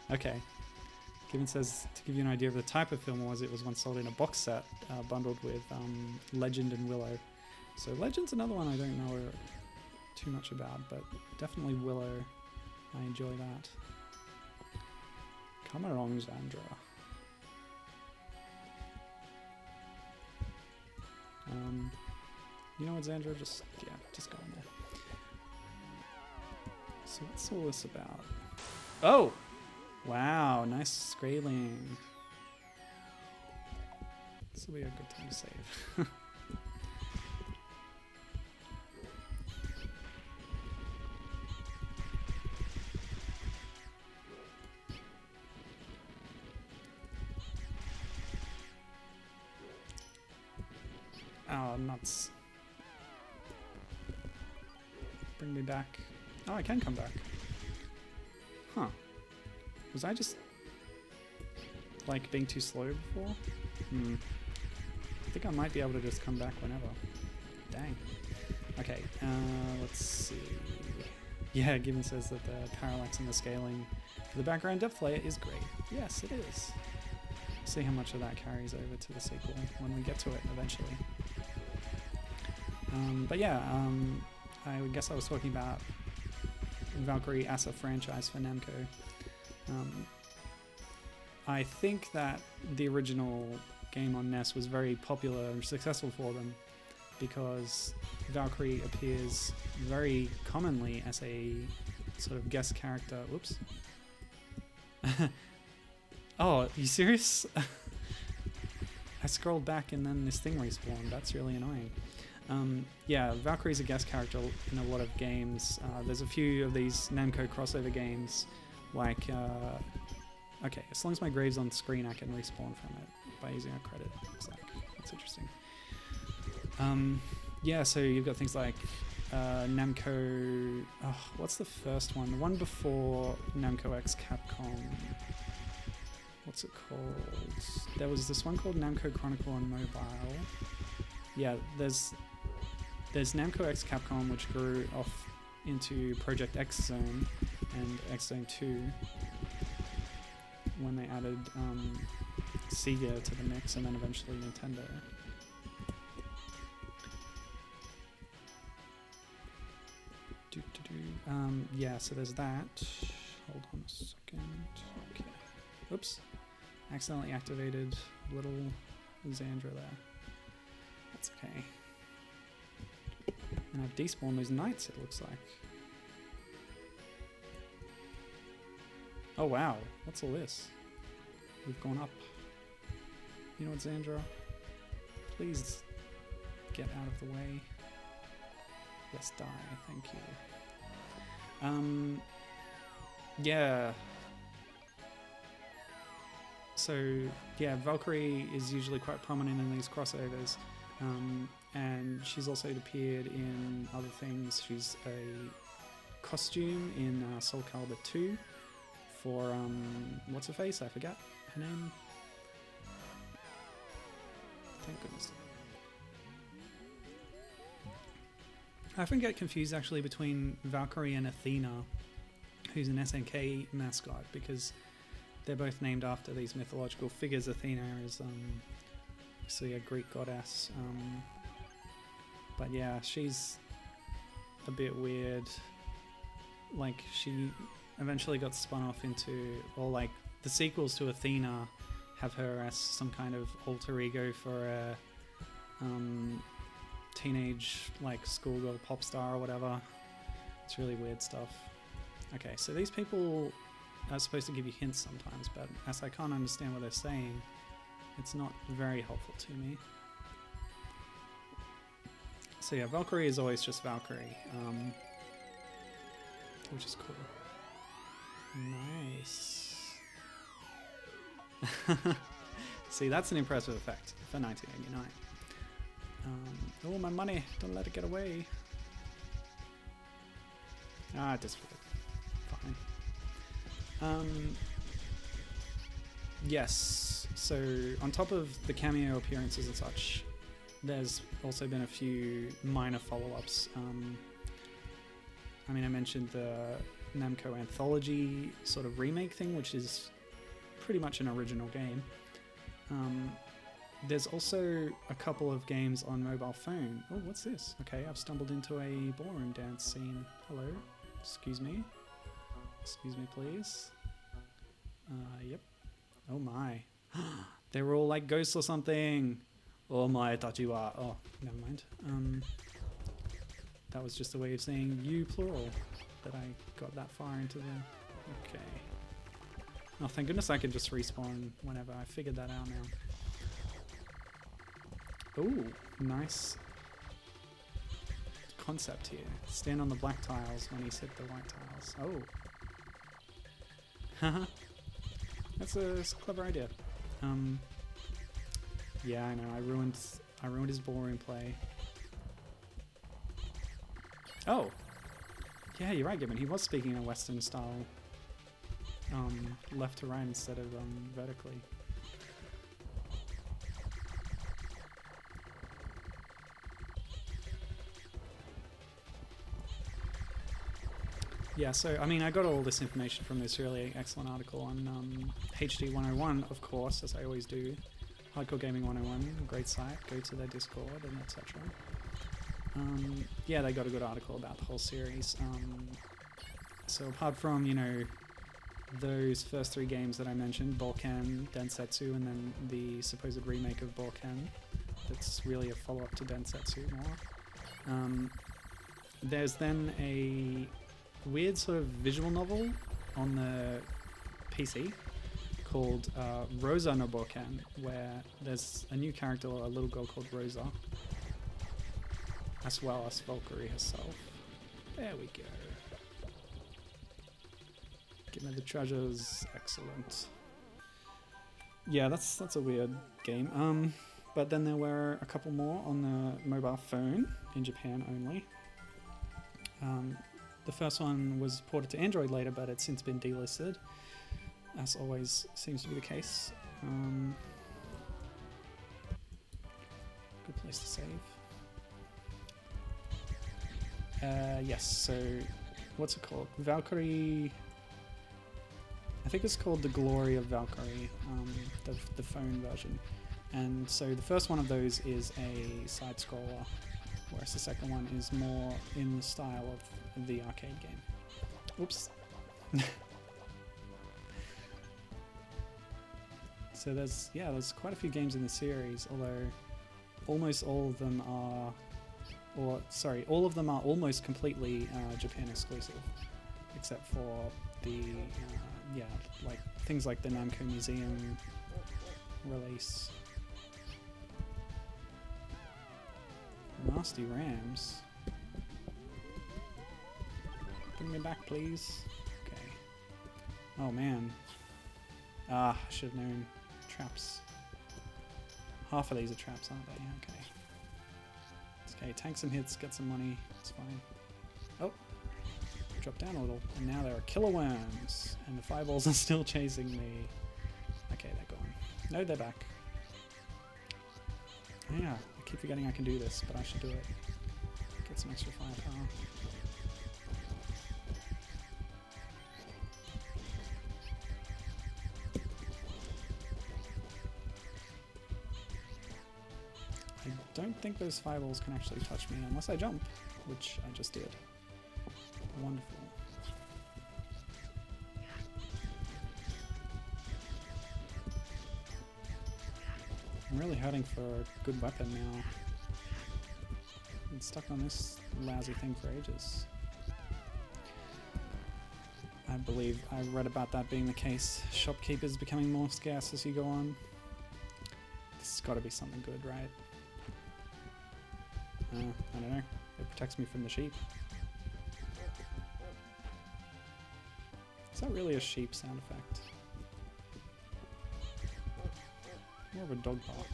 Okay. Given says, to give you an idea of the type of film it was once sold in a box set bundled with Legend and Willow. So Legend's another one I don't know too much about, but definitely Willow. I enjoy that. Come along, Zandra. You know what, Zandra? Just go in there. So what's all this about? Oh! Wow, nice scaling. This will be a good time to save. Oh, nuts. Bring me back. Oh, I can come back. Huh. Was I just like being too slow before? I think I might be able to just come back whenever. Dang. Okay, let's see. Yeah, Given says that the parallax and the scaling for the background depth layer is great. Yes, it is. See how much of that carries over to the sequel when we get to it eventually. But yeah, I guess I was talking about Valkyrie as a franchise for Namco. I think that the original game on NES was very popular and successful for them because Valkyrie appears very commonly as a sort of guest character. Whoops. Oh, are you serious? I scrolled back and then this thing respawned. That's really annoying. Yeah, Valkyrie's a guest character in a lot of games. There's a few of these Namco crossover games, like, okay, as long as my grave's on screen, I can respawn from it by using a credit. Looks like. That's interesting. Yeah, so you've got things like Namco. Oh, what's the first one? The one before Namco X Capcom. What's it called? There was this one called Namco Chronicle on mobile. Yeah, there's Namco X Capcom, which grew off into Project X Zone and X Zone 2 when they added Sega to the mix, and then eventually Nintendo. Yeah, so there's that. Hold on a second. Okay. Oops. Accidentally activated little Zandra there. That's okay. And I've despawned those knights, it looks like. Oh wow, what's all this? We've gone up. You know what, Zandra? Please get out of the way. Yes, die, thank you. Yeah. So, yeah, Valkyrie is usually quite prominent in these crossovers. And she's also appeared in other things. She's a costume in Soul Calibur 2 for, what's her face? I forgot her name. Thank goodness. I often get confused actually between Valkyrie and Athena, who's an SNK mascot, because they're both named after these mythological figures. Athena is obviously a Greek goddess, but yeah, she's a bit weird. Like, she eventually got spun off into, or like the sequels to Athena have her as some kind of alter ego for a teenage like schoolgirl pop star or whatever. It's really weird stuff. Okay, so these people are supposed to give you hints sometimes, but as I can't understand what they're saying, it's not very helpful to me. So yeah, Valkyrie is always just Valkyrie, which is cool. Nice. See, that's an impressive effect for 1989. Oh, my money! Don't let it get away. Ah, just fine. Yes. So on top of the cameo appearances and such, there's also been a few minor follow-ups. I mean, I mentioned the Namco Anthology sort of remake thing, which is pretty much an original game. There's also a couple of games on mobile phone. Oh, what's this? Okay, I've stumbled into a ballroom dance scene. Hello? Excuse me? Excuse me, please? Yep. Oh my. They were all like ghosts or something. Oh my, tachiwa. Oh, never mind. That was just a way of saying you plural, that I got that far into the... Okay. Oh, thank goodness I could just respawn whenever. I figured that out now. Ooh, nice concept here. Stand on the black tiles when he's hit the white tiles. Oh. Haha. That's a clever idea. Yeah, I know. I ruined his ballroom play. Oh. Yeah, you're right, Gibbon. He was speaking in a Western style. Left to right instead of vertically. Yeah, so, I mean, I got all this information from this really excellent article on HD 101, of course, as I always do. Hardcore Gaming 101, great site, go to their Discord and etc. Yeah, they got a good article about the whole series. So apart from, you know, those first three games that I mentioned, Bōken, Densetsu, and then the supposed remake of Bōken, that's really a follow-up to Densetsu more. There's then a weird sort of visual novel on the PC called Rosa no Bōken, where there's a new character, a little girl called Rosa, as well as Valkyrie herself. There we go. Give me the treasures. Excellent. Yeah, that's a weird game. But then there were a couple more on the mobile phone in Japan only. The first one was ported to Android later, but it's since been delisted, as always seems to be the case. Good place to save. Yes, so what's it called? Valkyrie. I think it's called The Glory of Valkyrie, the phone version. And so the first one of those is a side scroller, whereas the second one is more in the style of the arcade game. Oops. So there's quite a few games in the series, although almost all of them are, all of them are almost completely Japan exclusive, except for the like things like the Namco Museum release. Nasty Rams. Bring me back, please. Okay. Oh man. Ah, I should have known. Traps. Half of these are traps, aren't they? Okay. It's okay, tank some hits, get some money. It's fine. Oh. Drop down a little. And now there are killer worms. And the fireballs are still chasing me. Okay, they're gone. No, they're back. Yeah, I keep forgetting I can do this, but I should do it. Get some extra firepower. I don't think those fireballs can actually touch me unless I jump, which I just did. Wonderful. I'm really hurting for a good weapon now. I've been stuck on this lousy thing for ages. I believe I read about that being the case. Shopkeepers becoming more scarce as you go on. This has got to be something good, right? I don't know. It protects me from the sheep. Is that really a sheep sound effect? More of a dog bark.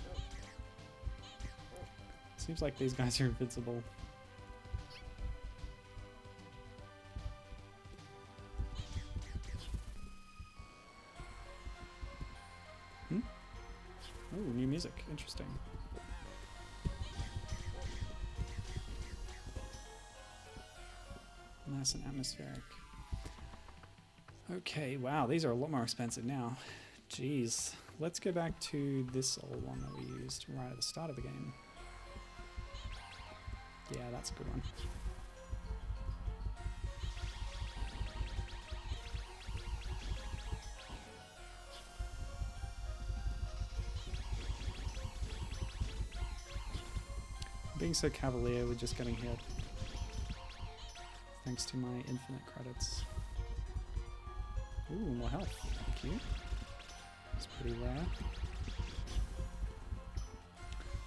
Seems like these guys are invincible. Oh, new music. Interesting. Nice and atmospheric. Okay, wow, these are a lot more expensive now. Jeez. Let's go back to this old one that we used right at the start of the game. Yeah, that's a good one. Being so cavalier with just getting hit. Thanks to my infinite credits. Ooh, more health. Thank you. It's pretty rare.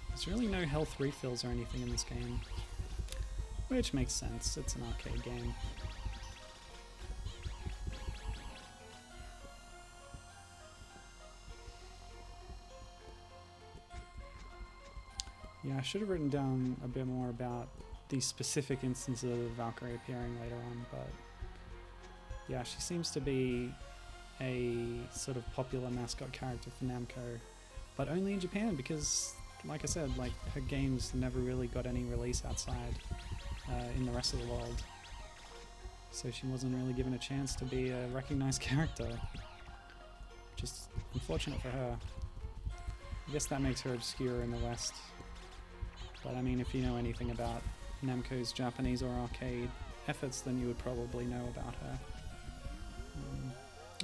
There's really no health refills or anything in this game. Which makes sense, it's an arcade game. Yeah, I should have written down a bit more about the specific instances of Valkyrie appearing later on, but yeah, she seems to be a sort of popular mascot character for Namco, but only in Japan because, like I said, like her games never really got any release outside in the rest of the world, so she wasn't really given a chance to be a recognized character, which is unfortunate for her. I guess that makes her obscure in the West. But I mean, if you know anything about Namco's Japanese or arcade efforts, then you would probably know about her.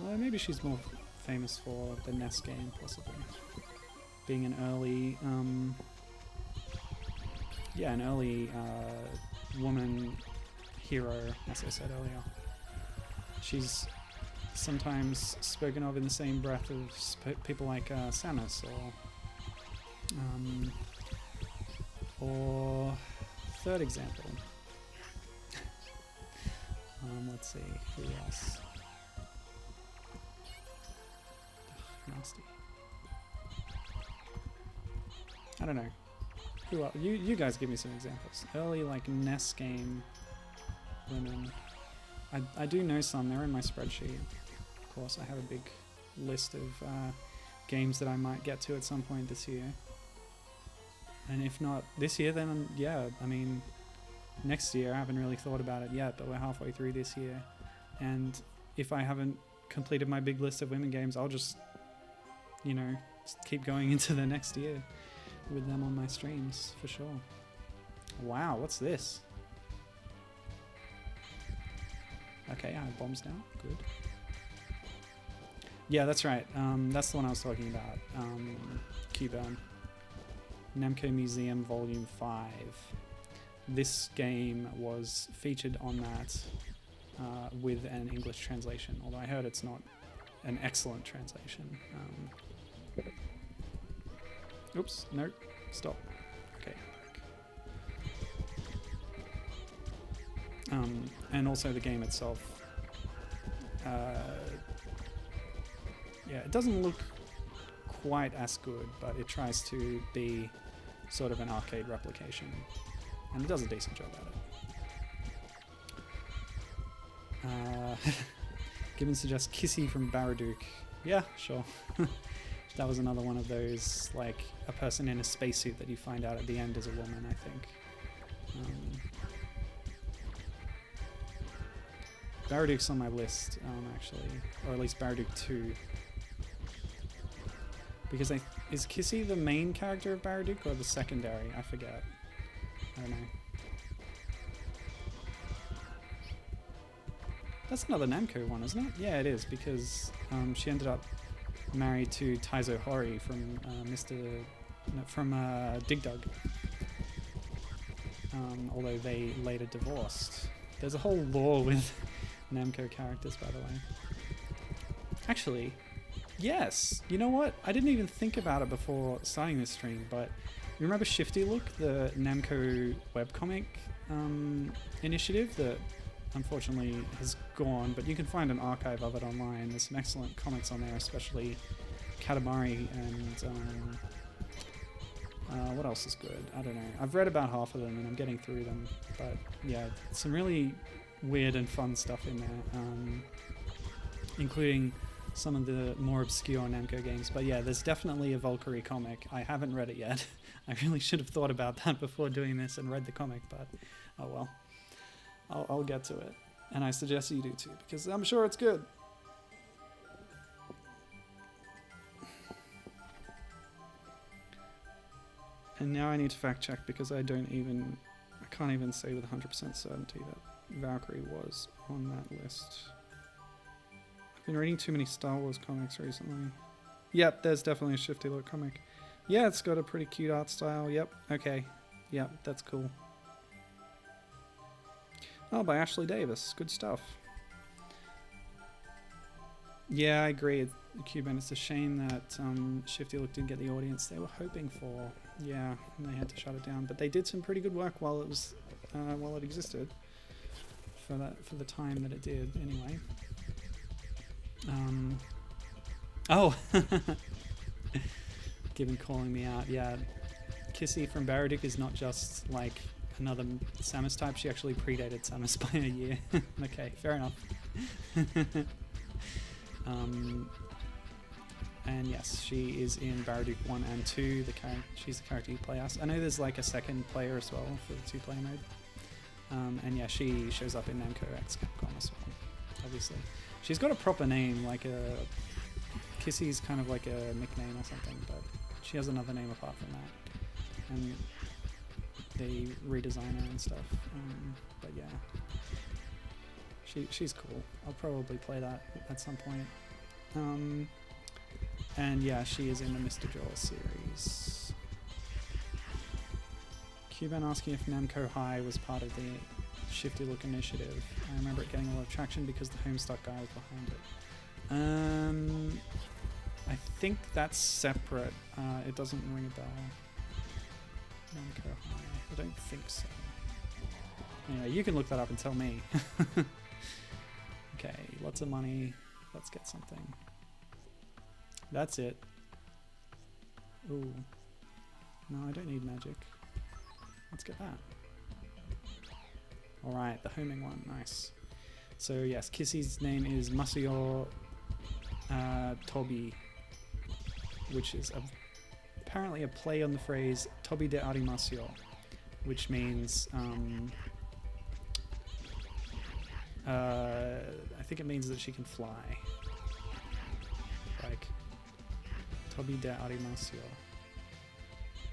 Well, maybe she's more famous for the NES game, possibly. Being an early, an early woman hero, as I said earlier. She's sometimes spoken of in the same breath as people like Samus or third example. Let's see, who else? Ugh, nasty. I don't know. Who else? You guys give me some examples. Early like NES game women. I do know some, they're in my spreadsheet. Of course, I have a big list of games that I might get to at some point this year. And if not this year, then yeah, I mean, next year. I haven't really thought about it yet, but we're halfway through this year. And if I haven't completed my big list of women games, I'll just, you know, just keep going into the next year with them on my streams, for sure. Wow, what's this? Okay, I have bombs now. Good. Yeah, that's right. That's the one I was talking about. Q-Burn. Namco Museum Volume 5. This game was featured on that with an English translation, although I heard it's not an excellent translation. Oops, no, stop. Okay. And also the game itself. Yeah, it doesn't look quite as good, but it tries to be sort of an arcade replication, and it does a decent job at it. Gibbon suggests Kissy from Baraduke. Yeah, sure. That was another one of those, like, a person in a spacesuit that you find out at the end is a woman, I think. Baraduke's on my list, actually, or at least Baraduke 2. Because is Kissy the main character of Baraduk or the secondary? I forget. I don't know. That's another Namco one, isn't it? Yeah, it is, because she ended up married to Taizo Hori from Dig Dug. Although they later divorced. There's a whole lore with Namco characters, by the way. Actually, yes. You know what? I didn't even think about it before starting this stream, but you remember Shifty Look, the Namco webcomic initiative that unfortunately has gone, but you can find an archive of it online. There's some excellent comics on there, especially Katamari and what else is good? I don't know. I've read about half of them and I'm getting through them, but yeah, some really weird and fun stuff in there, including some of the more obscure Namco games. But yeah, there's definitely a Valkyrie comic. I haven't read it yet. I really should have thought about that before doing this and read the comic, but oh well. I'll get to it. And I suggest you do too, because I'm sure it's good. And now I need to fact check because I can't even say with 100% certainty that Valkyrie was on that list. I've been reading too many Star Wars comics recently. Yep, there's definitely a Shifty Look comic. Yeah, it's got a pretty cute art style. Yep, okay. Yep, that's cool. Oh, by Ashley Davis. Good stuff. Yeah, I agree. Cuban, it's a shame that Shifty Look didn't get the audience they were hoping for. Yeah, and they had to shut it down. But they did some pretty good work while it existed. For the time that it did, anyway. Oh! Given calling me out. Yeah, Kissy from Baraduk is not just like another Samus type. She actually predated Samus by a year. Okay, fair enough. And yes, she is in Baraduk 1 and 2. She's the character you play as. I know there's like a second player as well for the 2-player mode. And yeah, she shows up in Namco X Capcom as well, obviously. She's got a proper name, like Kissy's kind of like a nickname or something, but she has another name apart from that. And they redesign her and stuff. But yeah, she's cool. I'll probably play that at some point. And yeah, she is in the Mr. Jaws series. Cuban asking if Namco High was part of the Shifty Look initiative. I remember it getting a lot of traction because the Homestuck guy was behind it. I think that's separate. It doesn't ring a bell. Namco High. I don't think so. Anyway, you can look that up and tell me. Okay, lots of money. Let's get something. That's it. Ooh. No, I don't need magic. Let's get that. Alright, the homing one. Nice. So yes, Kissy's name is Masuyo Tobi, which is apparently a play on the phrase Tobi de Arimasyo, which means I think it means that she can fly. Like Tobi de Arimasyo.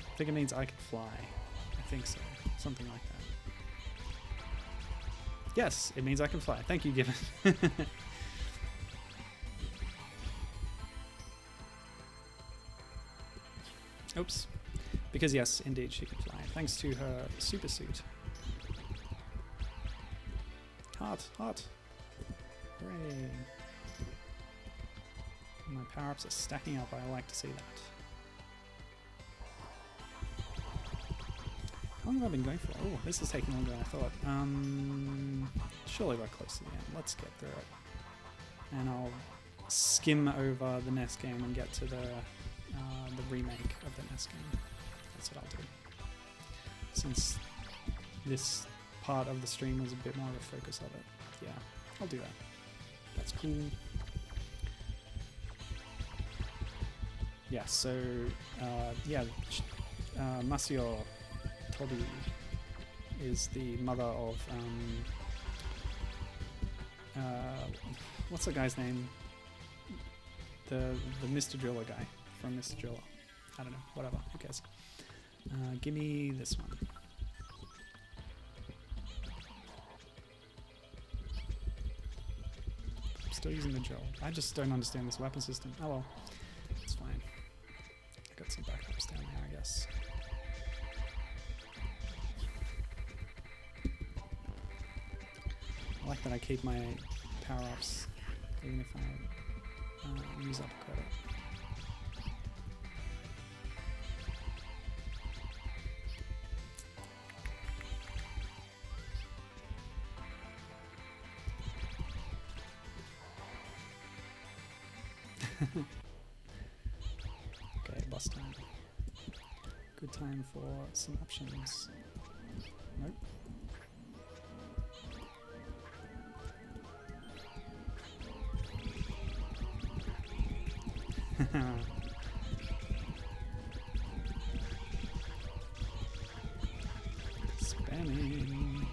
I think it means I can fly. I think so. Something like that. Yes, it means I can fly. Thank you, Given. Oops. Because yes, indeed, she can fly. Thanks to her super suit. Hot, hot. Hooray. My power-ups are stacking up. I like to see that. How long have I been going for? Oh, this is taking longer than I thought. Surely we're close to the end. Let's get through it. And I'll skim over the NES game and get to the remake of the NES game. That's what I'll do. Since this part of the stream was a bit more of a focus of it. Yeah, I'll do that. That's cool. Yeah, so, yeah, Masuyo Tobi is the mother of, what's the guy's name? The Mr. Driller guy. from this jeweler. I don't know, whatever, who cares. Give me this one. I'm still using the drill. I just don't understand this weapon system. Oh well, it's fine. I got some backups down there, I guess. I like that I keep my power-ups even if I use up a credit. Okay, boss time. Good time for some options. Nope. Spamming.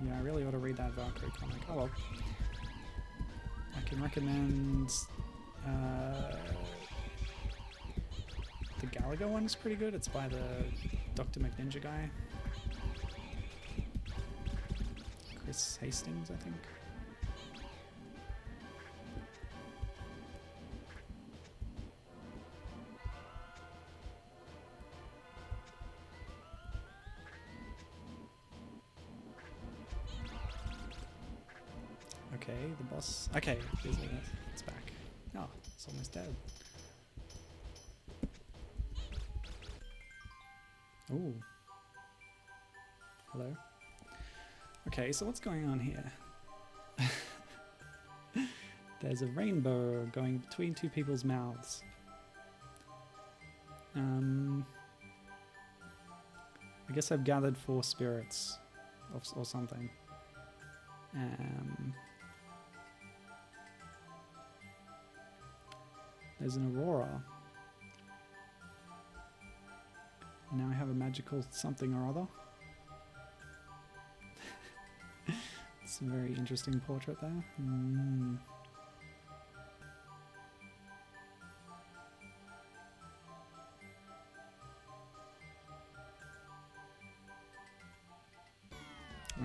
Yeah, I really ought to read that Valkyrie comic. Oh well. I can recommend the Galaga one's pretty good. It's by the Dr. McNinja guy. Chris Hastings, I think. Okay, the boss. Okay, it's back. Oh, it's almost dead. Ooh. Hello. Okay, so what's going on here? There's a rainbow going between two people's mouths. I guess I've gathered 4 spirits or something. There's an aurora. Now I have a magical something or other. It's a very interesting portrait there.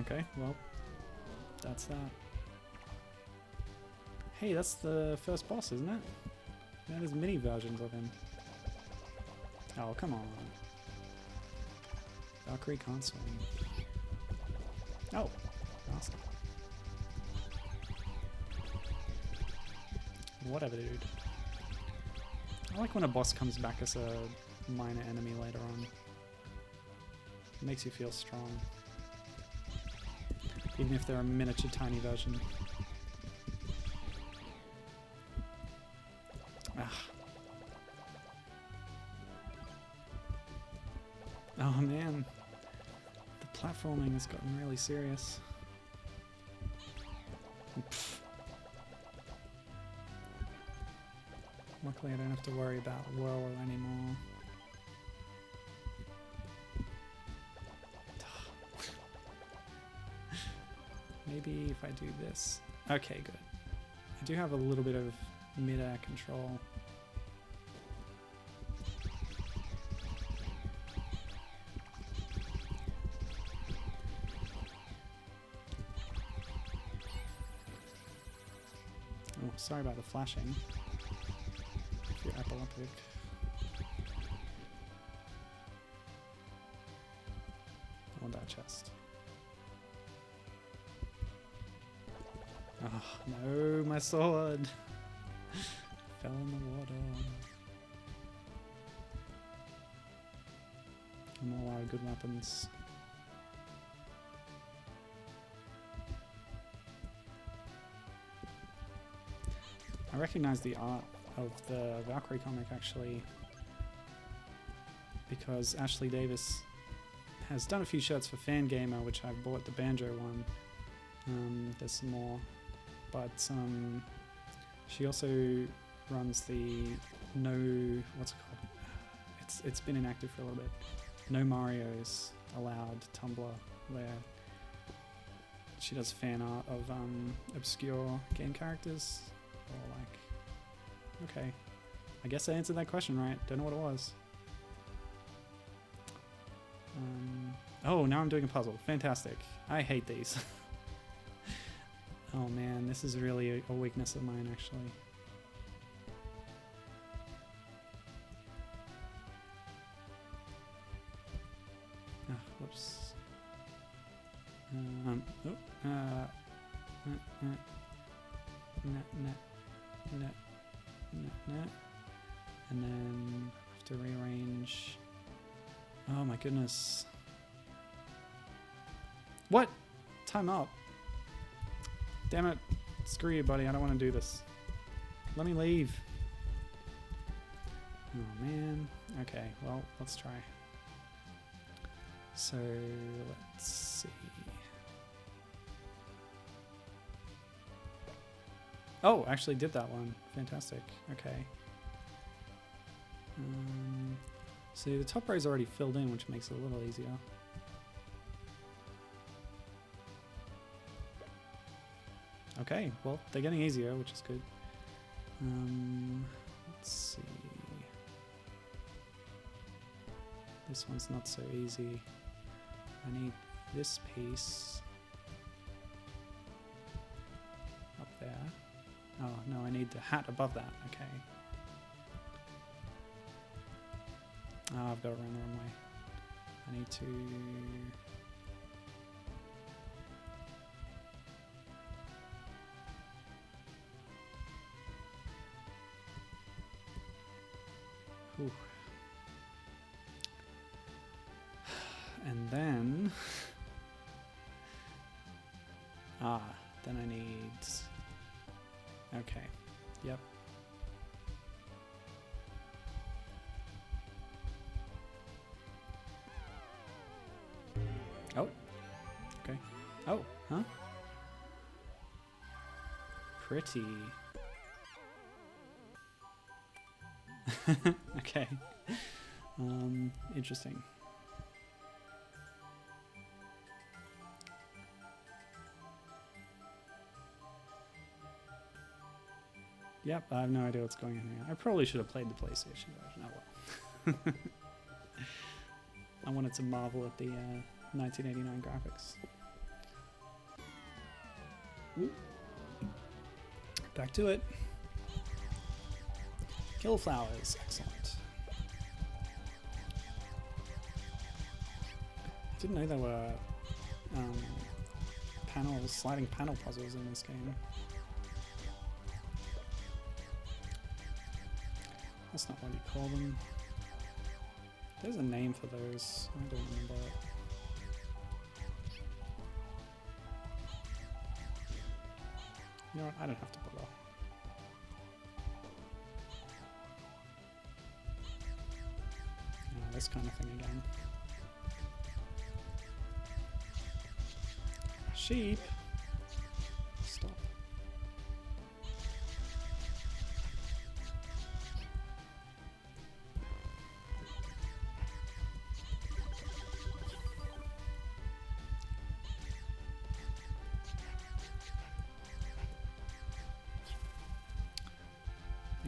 Okay, well, that's that. Hey, that's the first boss, isn't it? Yeah, there's mini versions of him. Oh, come on. Valkyrie can't swim. Oh, awesome. Whatever, dude. I like when a boss comes back as a minor enemy later on. It makes you feel strong. Even if they're a miniature tiny version. Oh man, the platforming has gotten really serious. Luckily I don't have to worry about whirl anymore. Maybe if I do this. Okay, good. I do have a little bit of mid-air control. Oh, sorry about the flashing. If you're epileptic. On that chest. Oh, no, my sword! Fell in the water. I'm all out of good weapons. I recognize the art of the Valkyrie comic actually, because Ashley Davis has done a few shirts for Fangamer, which I've bought the Banjo one. There's some more, but she also runs the what's it called? It's been inactive for a little bit. No Mario's Allowed Tumblr, where she does fan art of obscure game characters. Or like, okay, I guess I answered that question right. Don't know what it was. Oh, now I'm doing a puzzle. Fantastic. I hate these. Oh man, this is really a weakness of mine actually. Whoops. And then have to rearrange. Oh my goodness. What? Time up. Damn it. Screw you, buddy. I don't want to do this. Let me leave. Oh man. Okay, well, let's try. So, let's see. Oh, actually did that one. Fantastic. Okay. So the top row is already filled in, which makes it a little easier. Okay, well, they're getting easier, which is good. Let's see. This one's not so easy. I need this piece up there. Oh, no, I need the hat above that. Okay. Oh, I've got it around the wrong way. I need to... Ooh. And then... then I need... Okay. Yep. Oh. Okay. Oh, huh? Pretty. Okay. Interesting. Yep, I have no idea what's going on here. I probably should have played the PlayStation version. Oh well. I wanted to marvel at the 1989 graphics. Ooh. Back to it. Kill flowers, excellent. I didn't know there were sliding panel puzzles in this game. That's not what you call them. There's a name for those. I don't remember it. You know what? I don't have to bother. This kind of thing again. Sheep. Stop.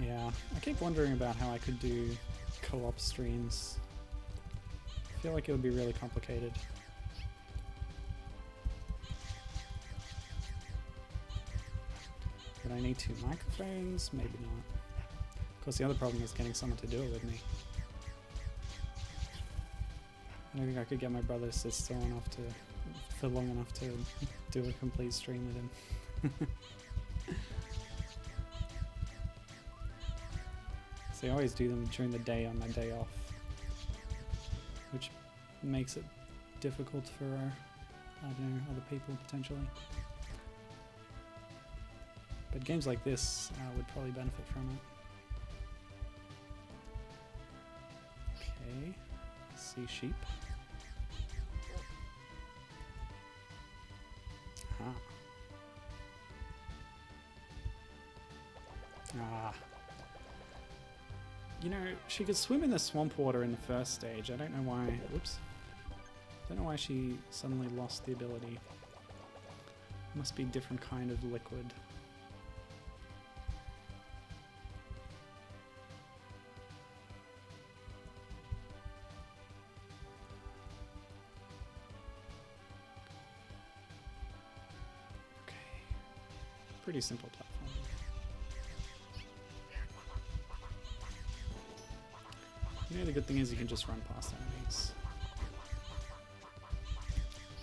Yeah, I keep wondering about how I could do co-op streams. I feel like it would be really complicated. Would I need 2 microphones? Maybe not. Of course, the other problem is getting someone to do it with me. I don't think I could get my brother to sit still enough for long enough to do a complete stream with him. So I always do them during the day on my day off, which makes it difficult for, I don't know, other people potentially. But games like this would probably benefit from it. Okay, see sheep. You know, she could swim in the swamp water in the first stage. I don't know why. Whoops. I don't know why she suddenly lost the ability. Must be different kind of liquid. Okay. Pretty simple platform. You know, the good thing is you can just run past enemies.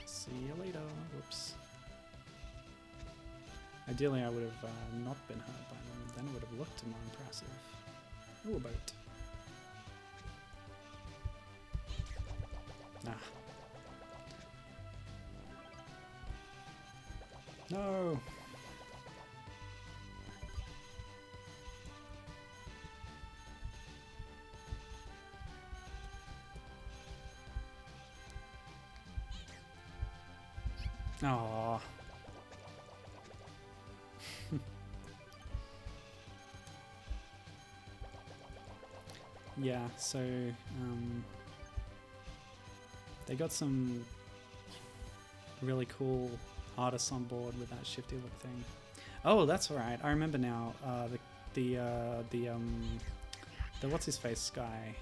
See you later. Whoops. Ideally, I would have not been hurt by them. Then it would have looked more impressive. Ooh, a boat. Nah. No! Aww. Yeah, so they got some really cool artists on board with that shifty look thing. Oh, that's right. I remember now. The what's his face guy?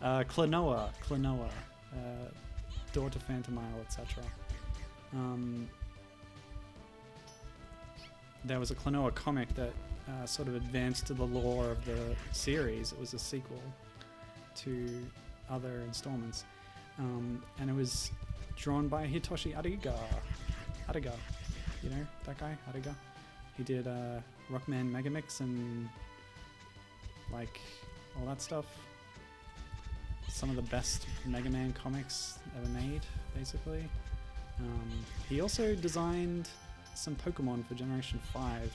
Klonoa, Door to Phantom Isle, etc. There was a Klonoa comic that sort of advanced to the lore of the series. It was a sequel to other installments, and it was drawn by Hitoshi Ariga. You know that guy, Ariga? He did Rockman Megamix and like all that stuff. Some of the best Mega Man comics ever made, basically. He also designed some Pokemon for Generation 5.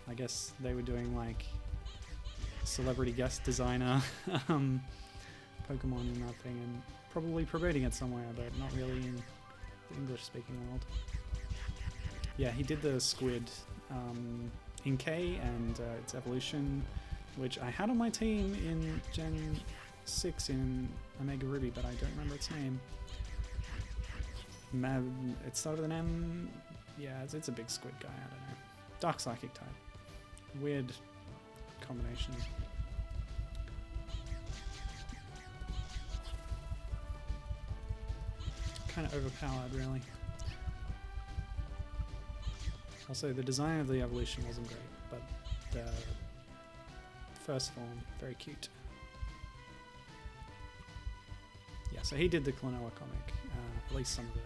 I guess they were doing like celebrity guest designer Pokemon in that thing, and probably promoting it somewhere, but not really in the English-speaking world. Yeah, he did the Squid Inkay and its evolution, which I had on my team in Gen 6 in Omega Ruby, but I don't remember its name. It started with an M. Yeah, it's a big squid guy, I don't know. Dark Psychic type. Weird combination. Kind of overpowered, really. Also, the design of the evolution wasn't great, but the first form, very cute. Yeah, so he did the Klonoa comic, at least some of it.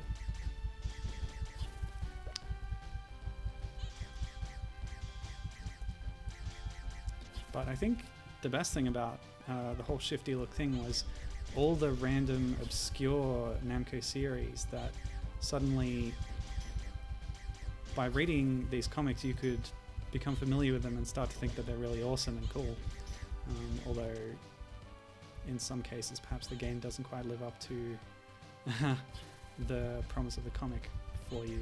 But I think the best thing about the whole shifty look thing was all the random obscure Namco series that suddenly, by reading these comics, you could become familiar with them and start to think that they're really awesome and cool. Although in some cases perhaps the game doesn't quite live up to the promise of the comic for you.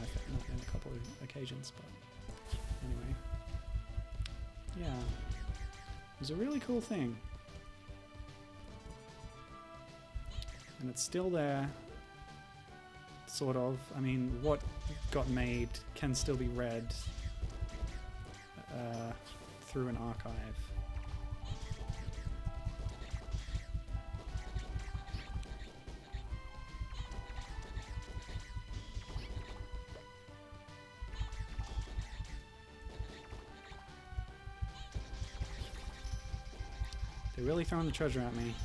I found that in a couple of occasions, but anyway. Yeah, it was a really cool thing. And it's still there, sort of. I mean, what got made can still be read through an archive. They're really throwing the treasure at me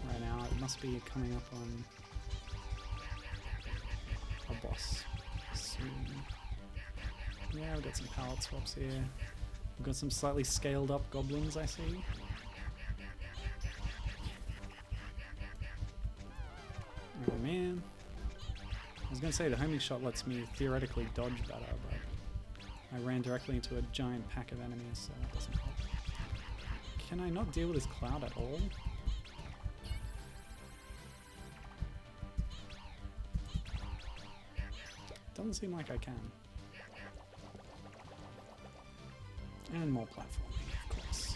right now. It must be coming up on a boss soon. Yeah, we've got some palette swaps here. We've got some slightly scaled up goblins, I see. Oh man. I was going to say the homing shot lets me theoretically dodge better, but I ran directly into a giant pack of enemies, so that doesn't help. Can I not deal with this cloud at all? Doesn't seem like I can. And more platforming, of course.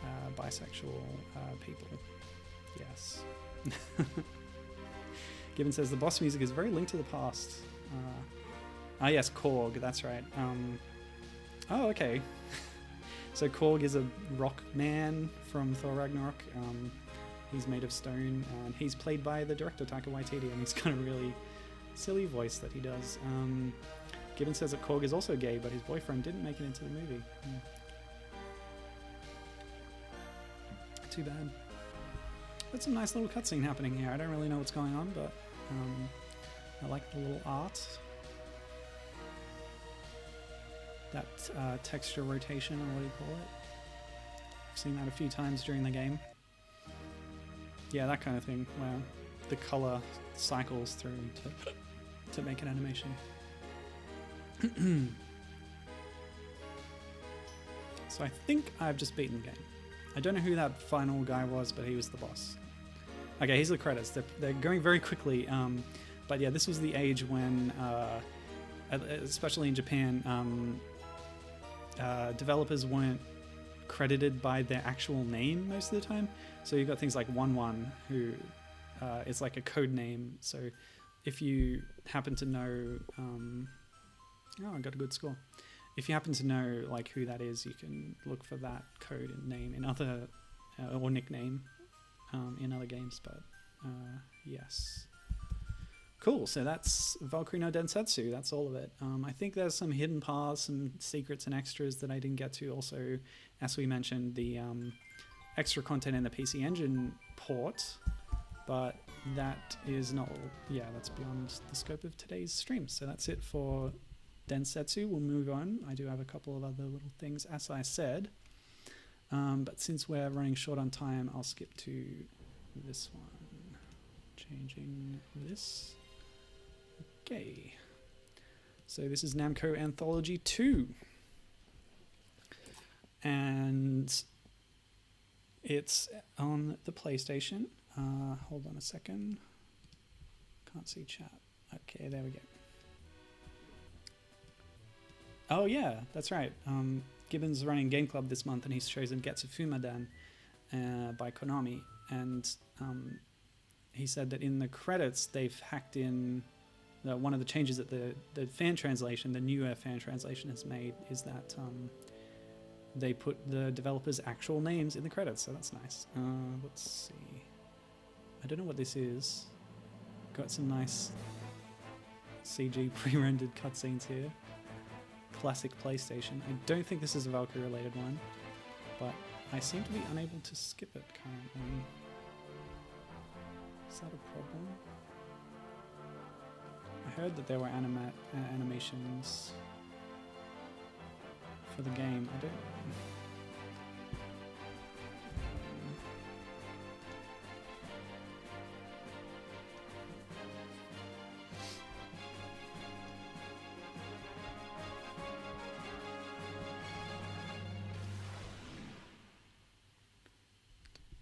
bisexual people. Yes. Gibbon says the boss music is very linked to the past. Yes, Korg, that's right. Oh, okay. So Korg is a rock man from Thor Ragnarok. He's made of stone, and he's played by the director Taika Waititi, and he's got a really silly voice that he does. Gibbon says that Korg is also gay, but his boyfriend didn't make it into the movie. Too bad. There's some nice little cutscene happening here. I don't really know what's going on, but I like the little art. That texture rotation, or what do you call it? I've seen that a few times during the game. Yeah, that kind of thing, where the color cycles through to make an animation. So I think I've just beaten the game. I don't know who that final guy was, but he was the boss. Okay, here's the credits. They're going very quickly, but yeah, this was the age when, especially in Japan, developers weren't credited by their actual name most of the time. So you've got things like 1-1, who is like a code name. So if you happen to know, I got a good score. If you happen to know like who that is, you can look for that code and name in other or nickname in other games. But yes, cool. So that's Valkyrie no Densetsu. That's all of it. I think there's some hidden paths, some secrets and extras that I didn't get to. Also, as we mentioned, the extra content in the PC Engine port, but that is not. Yeah, that's beyond the scope of today's stream. So that's it for Densetsu. We'll move on. I do have a couple of other little things, as I said, but since we're running short on time, I'll skip to this one. Changing this. Okay. So this is Namco Anthology 2. And it's on the PlayStation. Hold on a second. Can't see chat. Okay, there we go. Oh yeah, that's right. Gibbon's running Game Club this month, and he's chosen Getsu Fumadan by Konami. And he said that in the credits they've hacked in one of the changes that the fan translation, the newer fan translation, has made is that they put the developers' actual names in the credits, so that's nice. Let's see. I don't know what this is. Got some nice CG pre-rendered cutscenes here. Classic PlayStation. I don't think this is a Valkyrie related one, but I seem to be unable to skip it currently. Is that a problem? I heard that there were animations for the game. I don't.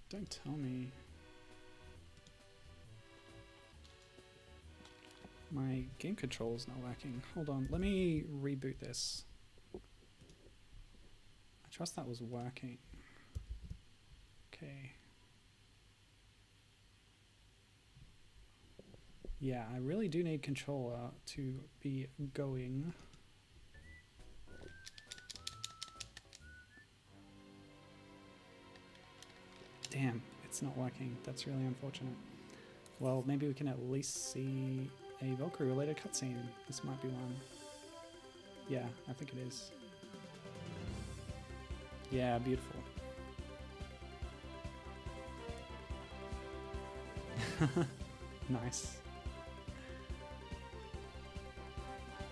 Don't tell me. My game control is not working. Hold on, let me reboot this. I trust that was working. Okay. Yeah, I really do need controller to be going. Damn, it's not working. That's really unfortunate. Well, maybe we can at least see a Valkyrie related cutscene. This might be one. Yeah, I think it is. Yeah, beautiful. Nice.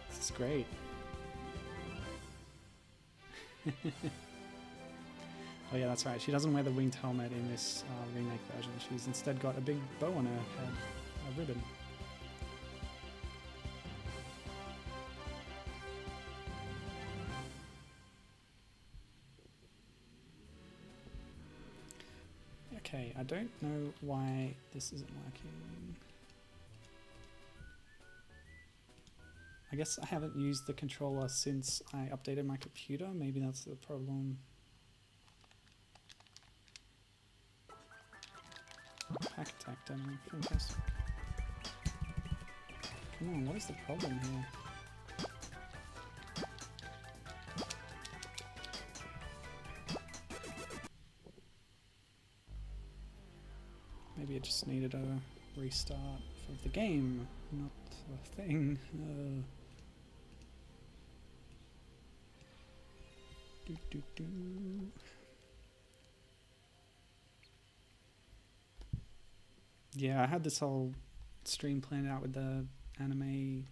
This is great. Oh yeah, that's right. She doesn't wear the winged helmet in this remake version. She's instead got a big bow on her head, a ribbon. Okay, I don't know why this isn't working. I guess I haven't used the controller since I updated my computer. Maybe that's the problem. Pack attack demo. Fantastic. Come on, what is the problem here? Maybe it just needed a restart of the game, not a thing. Yeah, I had this whole stream planned out with the anime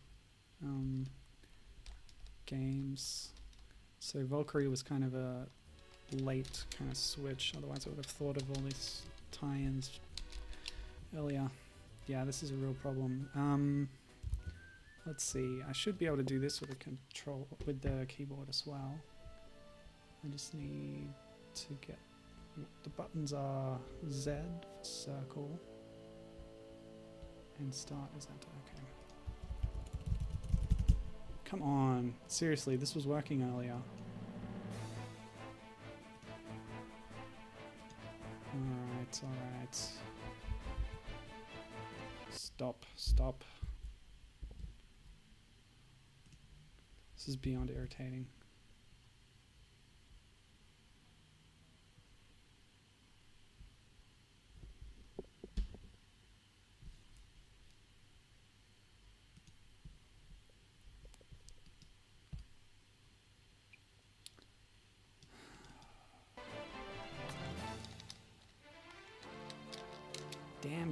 games. So Valkyrie was kind of a late kind of switch, otherwise I would have thought of all these tie-ins earlier. Yeah, this is a real problem. Let's see, I should be able to do this with the keyboard as well. I just need to get, the buttons are Z for circle and start is enter. Okay. Come on, seriously, this was working earlier. Alright, alright. Stop. This is beyond irritating.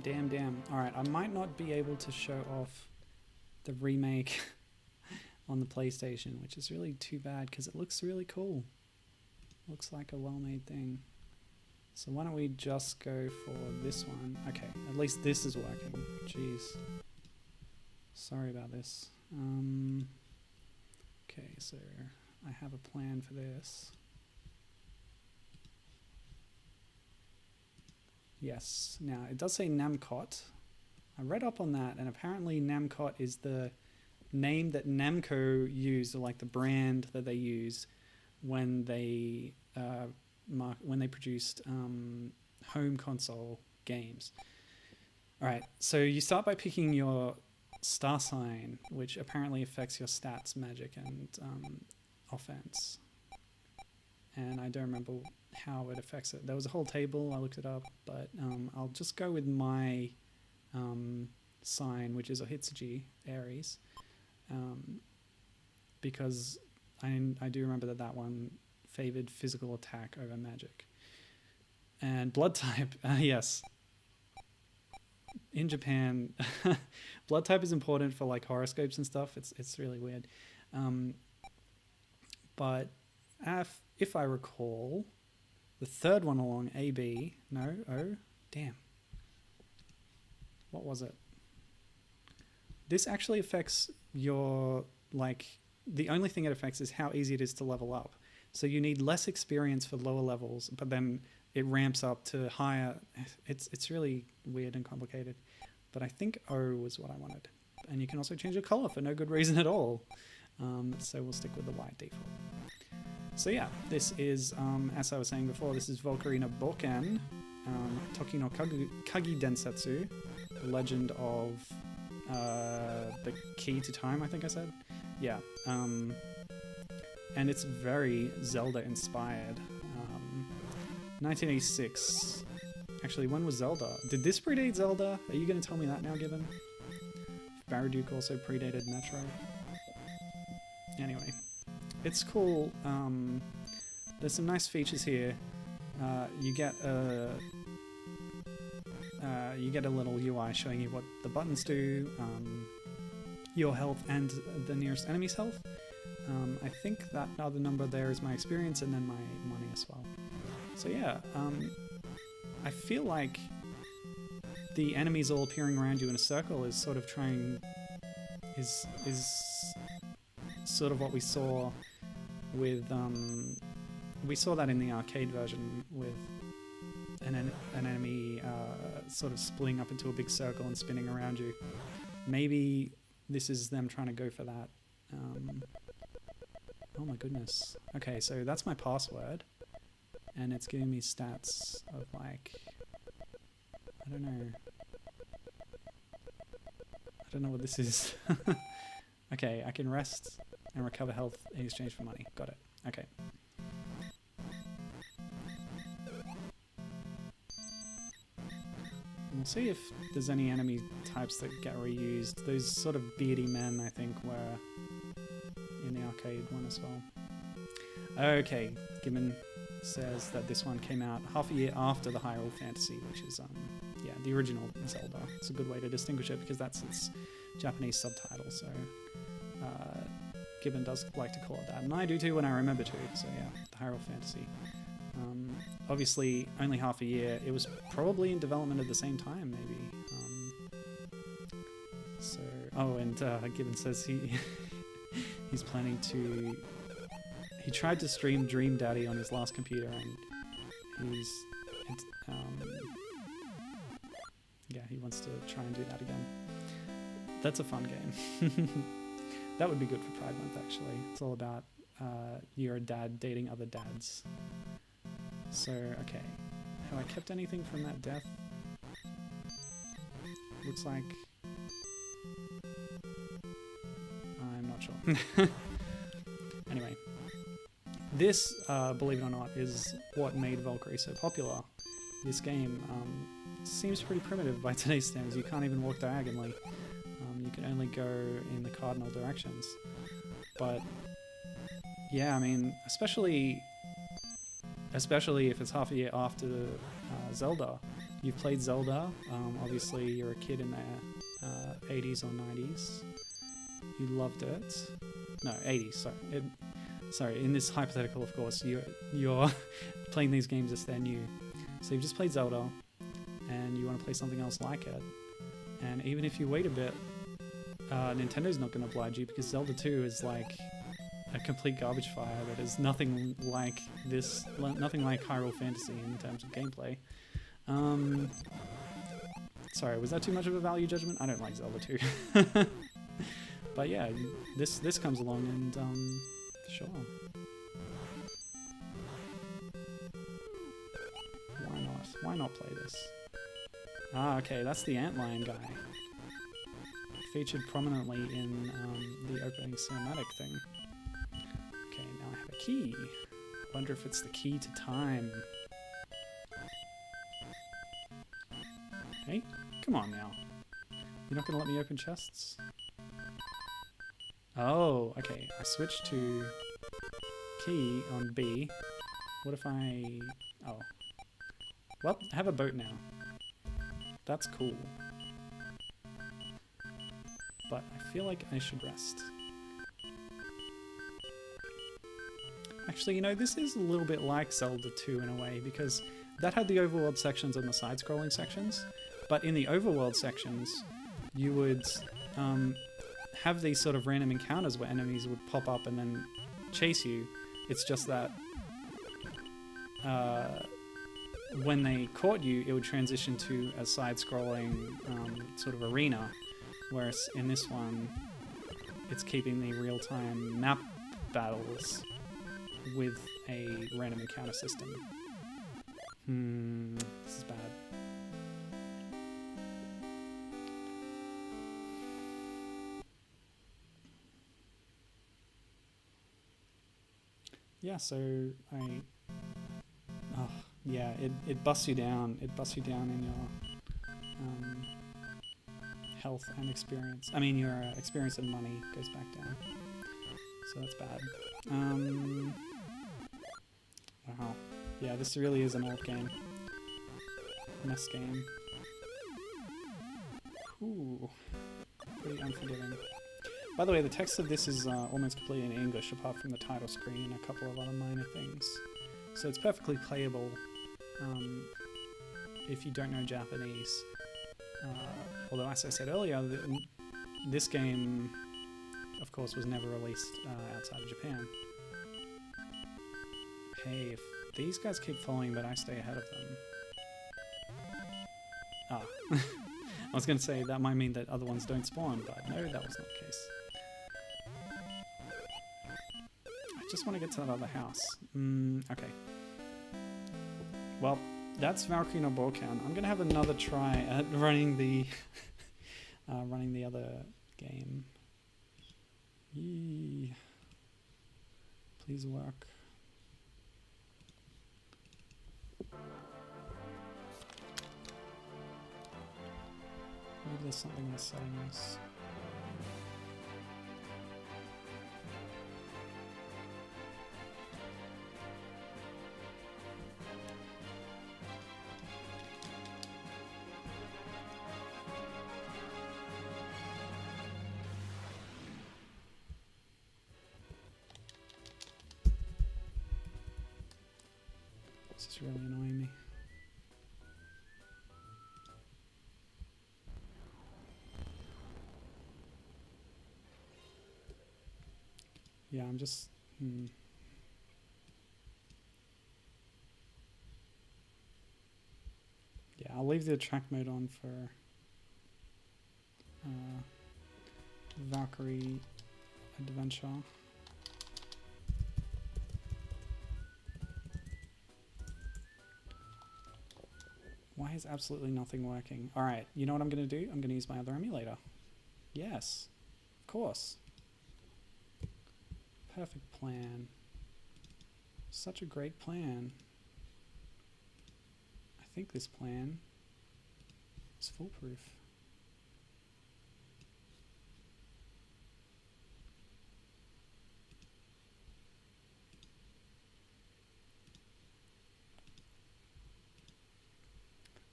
Damn. Alright, I might not be able to show off the remake on the PlayStation, which is really too bad because it looks really cool. Looks like a well-made thing. So why don't we just go for this one? Okay, at least this is working. Jeez. Sorry about this. Okay, so I have a plan for this. Yes. Now, it does say Namco. I read up on that, and apparently Namco is the name that Namco used, or like the brand that they use when they produced home console games. All right. So you start by picking your star sign, which apparently affects your stats, magic, and offense. And I don't remember how it affects it. There was a whole table, I looked it up, but I'll just go with my sign, which is Ohitsuji, Aries, because I do remember that one favored physical attack over magic. And blood type, yes. In Japan, blood type is important for like horoscopes and stuff. It's really weird. But if I recall, the third one along, AB, no, O, damn. What was it? This actually affects your, like, the only thing it affects is how easy it is to level up. So you need less experience for lower levels, but then it ramps up to higher. It's really weird and complicated. But I think O was what I wanted. And you can also change your color for no good reason at all. So we'll stick with the white default. So yeah, this is, as I was saying before, this is Valkyrie no Bōken, Toki no Kagi Densetsu, the legend of the key to time, I think I said. Yeah, and it's very Zelda inspired. 1986. Actually, when was Zelda? Did this predate Zelda? Are you going to tell me that now, Gibbon? Baraduke also predated Metro. Anyway. It's cool. There's some nice features here. You get a little UI showing you what the buttons do, your health and the nearest enemy's health. I think that other number there is my experience and then my money as well. So yeah, I feel like the enemies all appearing around you in a circle is sort of is sort of what we saw with we saw that in the arcade version with an enemy sort of splitting up into a big circle and spinning around you. Maybe this is them trying to go for that. Oh my goodness. Okay, so that's my password, and it's giving me stats of like I don't know. I don't know what this is. Okay, I can rest and recover health in exchange for money. Got it. Okay. We'll see if there's any enemy types that get reused. Those sort of beardy men, I think, were in the arcade one as well. Okay, Gibbon says that this one came out half a year after the Hyrule Fantasy, which is, yeah, the original Zelda. It's a good way to distinguish it because that's its Japanese subtitle, so Gibbon does like to call it that. And I do too when I remember to, so yeah, the Hyrule Fantasy. Obviously, only half a year. It was probably in development at the same time, maybe. So, oh, and Gibbon says he's planning to. He tried to stream Dream Daddy on his last computer, and yeah, he wants to try and do that again. That's a fun game. That would be good for Pride Month, actually. It's all about you're a dad dating other dads. So, okay. Have I kept anything from that death? Looks like... I'm not sure. Anyway. This, believe it or not, is what made Valkyrie so popular. This game seems pretty primitive by today's standards. You can't even walk diagonally. You can only go in the cardinal directions. But, yeah, I mean, especially if it's half a year after Zelda. You've played Zelda, obviously you're a kid in the 80s or 90s. You loved it. No, 80s, sorry. Sorry, in this hypothetical, of course, you're playing these games as they're new. So you've just played Zelda, and you want to play something else like it. And even if you wait a bit, Nintendo's not going to oblige you, because Zelda 2 is like a complete garbage fire that is nothing like this, nothing like Hyrule Fantasy in terms of gameplay. Sorry, was that too much of a value judgment? I don't like Zelda 2. But yeah, this comes along and sure. Why not? Why not play this? Ah, okay, that's the antlion guy. Featured prominently in the opening cinematic thing. Okay, now I have a key. I wonder if it's the key to time. Hey, come on now. You're not gonna let me open chests? Oh, okay. I switched to key on B. What if I... Oh. Well, I have a boat now. That's cool. But I feel like I should rest. Actually, you know, this is a little bit like Zelda 2 in a way, because that had the overworld sections and the side-scrolling sections, but in the overworld sections, you would have these sort of random encounters where enemies would pop up and then chase you. It's just that when they caught you, it would transition to a side-scrolling sort of arena, whereas in this one, it's keeping the real-time map battles with a random encounter system. This is bad. Yeah, so yeah, it busts you down. It busts you down in your health and experience. I mean, your experience and money goes back down. So that's bad. Wow. Yeah, this really is an old game. NES game. Ooh. Pretty unforgiving. By the way, the text of this is almost completely in English, apart from the title screen and a couple of other minor things. So it's perfectly playable if you don't know Japanese. Although, as I said earlier, this game, of course, was never released outside of Japan. Hey, if these guys keep following but I stay ahead of them... Ah. I was going to say that might mean that other ones don't spawn, but no, that was not the case. I just want to get to that other house. Okay. Well, that's Valkyrie no Bōken. I'm gonna have another try at running the running the other game. Yee. Please work. Maybe there's something in the settings. This is really annoying me. Yeah, I'm just... Yeah, I'll leave the track mode on for Valkyrie Adventure. Why is absolutely nothing working? Alright, you know what I'm going to do? I'm going to use my other emulator. Yes, of course. Perfect plan. Such a great plan. I think this plan is foolproof.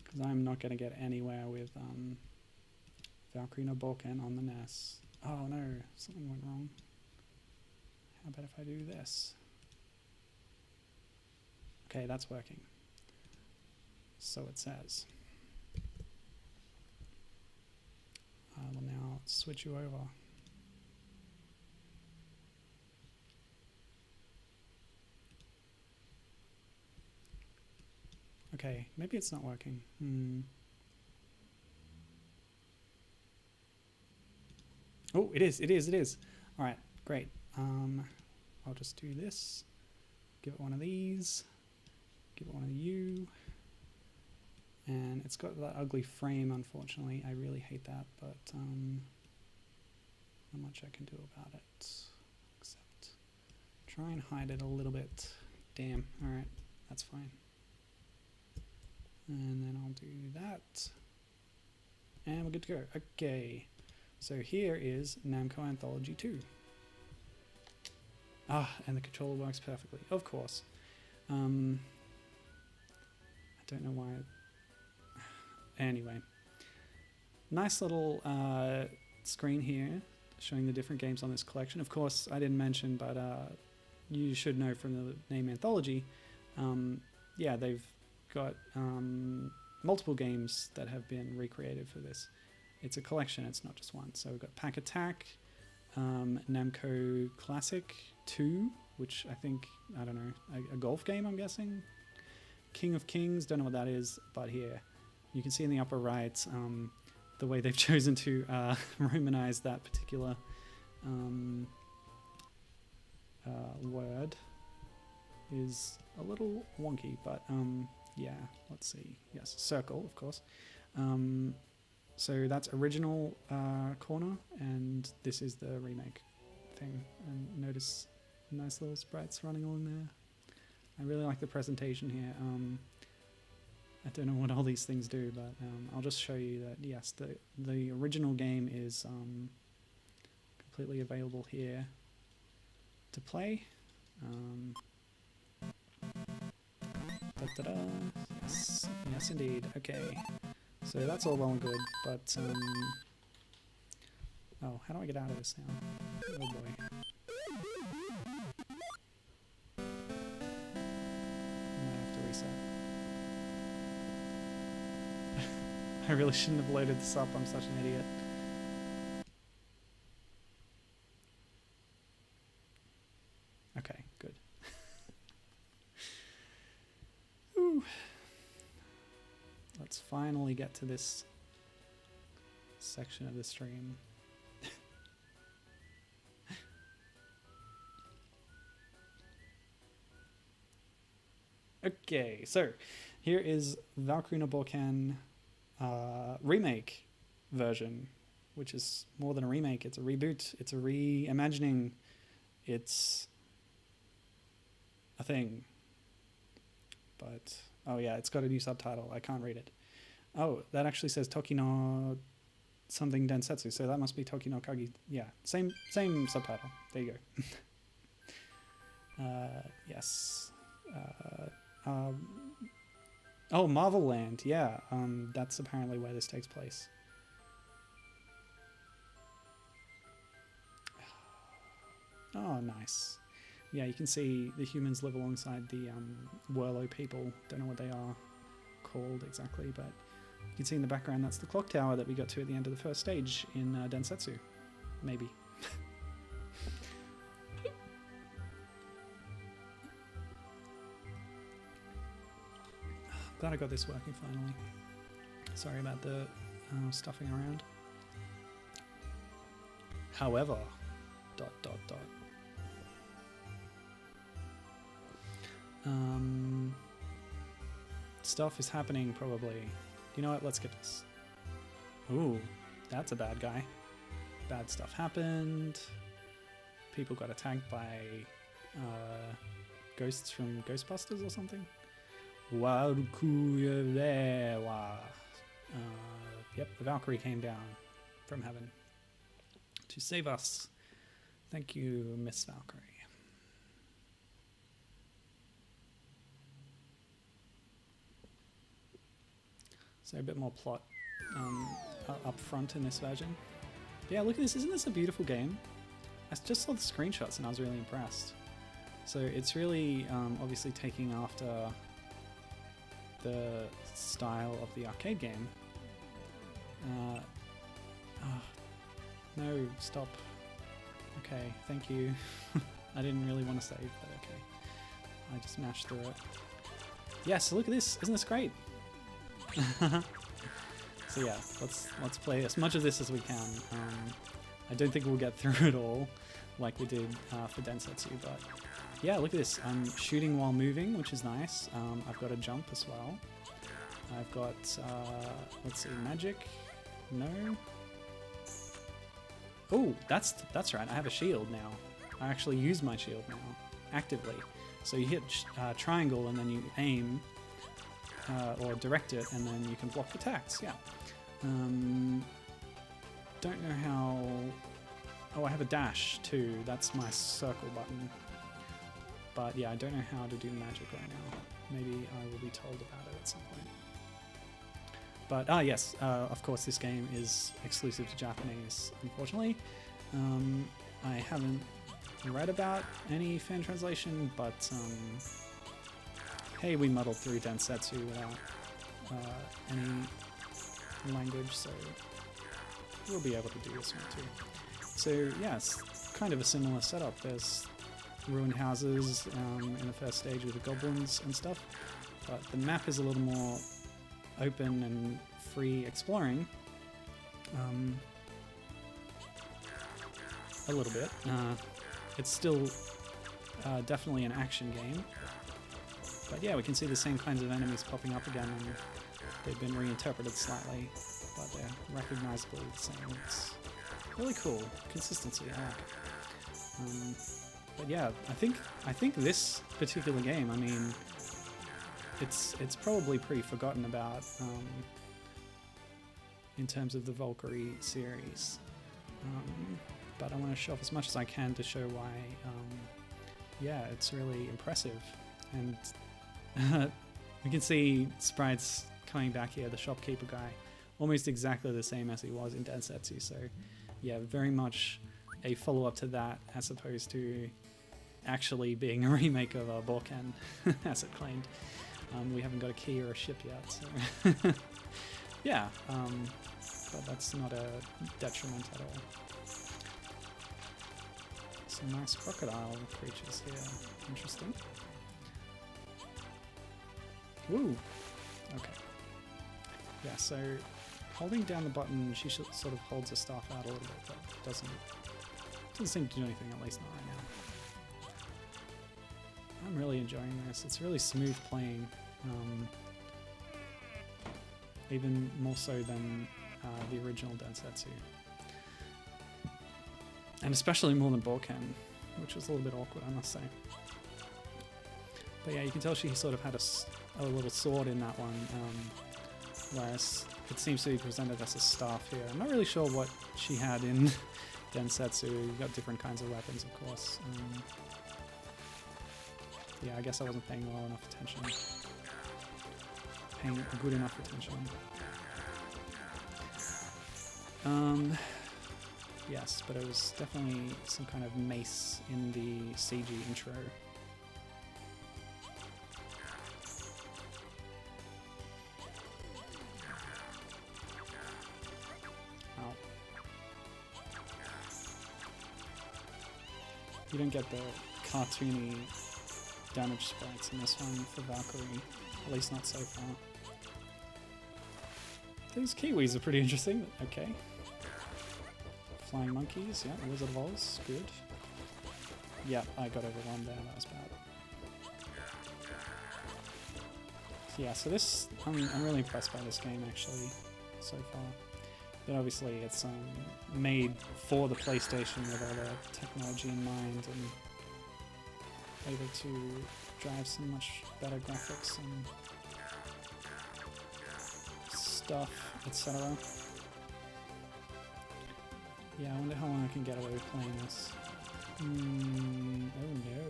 Because I'm not going to get anywhere with Valkyrie no Bōken on the NES. Oh no, something went wrong. How about if I do this? Okay, that's working. So it says. I will now switch you over. Okay, maybe it's not working. Oh, it is. All right, great. I'll just do this. Give it one of these. Give it one of you. And it's got that ugly frame, unfortunately. I really hate that, but not much I can do about it. Except try and hide it a little bit. Damn, alright, that's fine. And then I'll do that. And we're good to go. Okay, so here is Namco Anthology 2. Ah, and the controller works perfectly, of course. I don't know why. Anyway, nice little screen here showing the different games on this collection. Of course, I didn't mention, but you should know from the name Anthology. Yeah, they've got multiple games that have been recreated for this. It's a collection, it's not just one. So we've got Pack Attack, Namco Classic 2, which I think, I don't know, a golf game, I'm guessing. King of Kings, don't know what that is, but here you can see in the upper right the way they've chosen to romanize that particular word is a little wonky, but yeah, let's see. Yes, circle, of course. So that's original corner, and this is the remake thing. And notice nice little sprites running along there. I really like the presentation here. I don't know what all these things do, but I'll just show you that, yes, the original game is completely available here to play. Da-da-da. Yes, yes indeed. Okay, so that's all well and good, but oh, how do I get out of this now? Oh boy. I might have to reset. I really shouldn't have loaded this up, I'm such an idiot. Okay, good. Ooh. Let's finally get to this section of the stream. Okay, so Here is Valkyrie no Bōken remake version, which is more than a remake. It's a reboot. It's a reimagining. It's a thing. But, oh yeah, it's got a new subtitle. I can't read it. Oh, that actually says Toki no something Densetsu, so that must be Toki no Kagi. Yeah, same subtitle. There you go. Yes. Oh, Marvel Land. Yeah, that's apparently where this takes place. Oh, nice. Yeah, you can see the humans live alongside the Whirlo people. Don't know what they are called exactly, but you can see in the background that's the clock tower that we got to at the end of the first stage in Densetsu. Maybe. Glad I got this working finally. Sorry about the stuffing around. However, ... stuff is happening probably. You know what? Let's skip this. Ooh, that's a bad guy. Bad stuff happened. People got attacked by ghosts from Ghostbusters or something. Yep, the Valkyrie came down from heaven to save us. Thank you, Miss Valkyrie. So a bit more plot up front in this version. But yeah, look at this. Isn't this a beautiful game? I just saw the screenshots and I was really impressed. So it's really obviously taking after the style of the arcade game. No, stop. Okay, thank you. I didn't really want to save, but okay. I just mashed through it. Yes, look at this. Isn't this great? So yeah, let's play as much of this as we can. I don't think we'll get through it all like we did for Densetsu, but yeah, look at this. I'm shooting while moving, which is nice. I've got a jump as well. I've got, let's see, magic. No. Oh, that's right. I have a shield now. I actually use my shield now actively. So you hit triangle and then you aim or direct it, and then you can block attacks. Yeah. Don't know how. Oh, I have a dash too. That's my circle button. But yeah, I don't know how to do magic right now. Maybe I will be told about it at some point. But yes, of course this game is exclusive to Japanese, unfortunately. I haven't read about any fan translation, but hey, we muddled through Densetsu without any language, so we'll be able to do this one too. So yeah, it's kind of a similar setup. There's ruined houses in the first stage with the goblins and stuff, but the map is a little more open and free exploring. A little bit. It's still definitely an action game, but yeah, we can see the same kinds of enemies popping up again, and they've been reinterpreted slightly, but they're recognizably the same. It's really cool. Consistency, I like it. But yeah, I think this particular game, I mean, it's probably pretty forgotten about in terms of the Valkyrie series. But I want to show off as much as I can to show why, yeah, it's really impressive. And we can see sprites coming back here, the shopkeeper guy, almost exactly the same as he was in Densetsu. So yeah, very much a follow-up to that, as opposed to actually being a remake of Bōken, as it claimed. We haven't got a key or a ship yet, so yeah, but that's not a detriment at all. Some nice crocodile creatures here. Interesting. Woo! Okay. Yeah, so holding down the button, she sort of holds her staff out a little bit, but doesn't seem to do anything, at least not right now. I'm really enjoying this. It's really smooth playing. even more so than the original Densetsu. And especially more than Bōken, which was a little bit awkward, I must say. But yeah, you can tell she sort of had a little sword in that one, whereas it seems to be presented as a staff here. I'm not really sure what she had in Densetsu. You've got different kinds of weapons, of course. Yeah, I guess I wasn't paying well enough attention. Paying good enough attention. Yes, but it was definitely some kind of mace in the CG intro. Ow. You don't get the cartoony damage sprites in this one for Valkyrie, at least not so far. These Kiwis are pretty interesting. Okay. Flying monkeys, yeah, Wizard of Oz, good. Yeah, I got overwhelmed there, that was bad. Yeah, so this, I'm really impressed by this game actually, so far. But obviously it's made for the PlayStation with all the technology in mind and able to drive some much better graphics and stuff, etc. Yeah, I wonder how long I can get away with playing this. Oh no.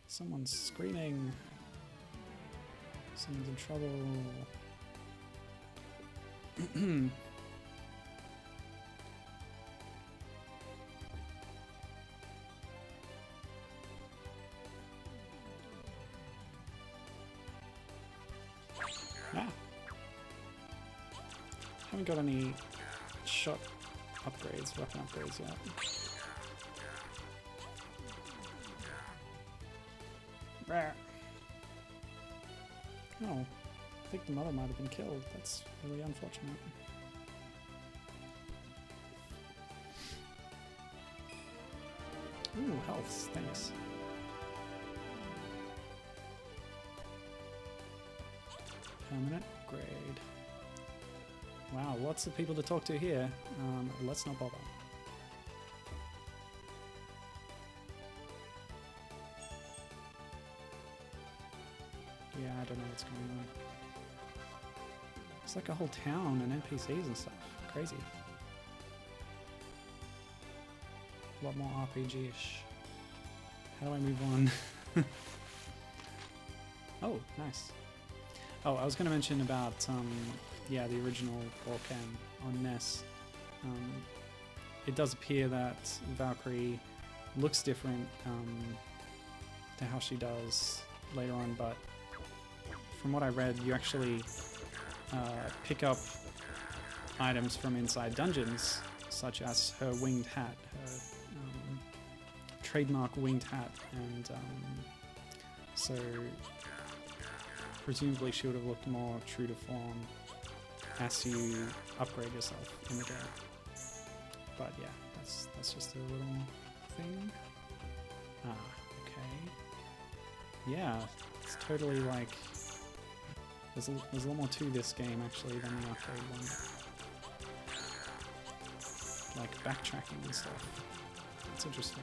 Someone's screaming. Someone's in trouble. Ah. Haven't got any shot upgrades, weapon upgrades yet. Rare. Oh, I think the mother might have been killed. That's really unfortunate. Ooh, health, thanks. Permanent upgrade. Wow, lots of people to talk to here. Let's not bother. Yeah, I don't know what's going on. It's like a whole town and NPCs and stuff. Crazy. A lot more RPG-ish. How do I move on? Oh, nice. Oh, I was going to mention about, yeah, the original Bōken on NES. It does appear that Valkyrie looks different to how she does later on, but from what I read, you actually pick up items from inside dungeons, such as her winged hat, her trademark winged hat, and so presumably she would have looked more true to form as you upgrade yourself in the game. But yeah, that's just a little thing. Ah, okay. Yeah, it's totally like there's a lot more to this game actually than the arcade one. Like backtracking and stuff. That's interesting.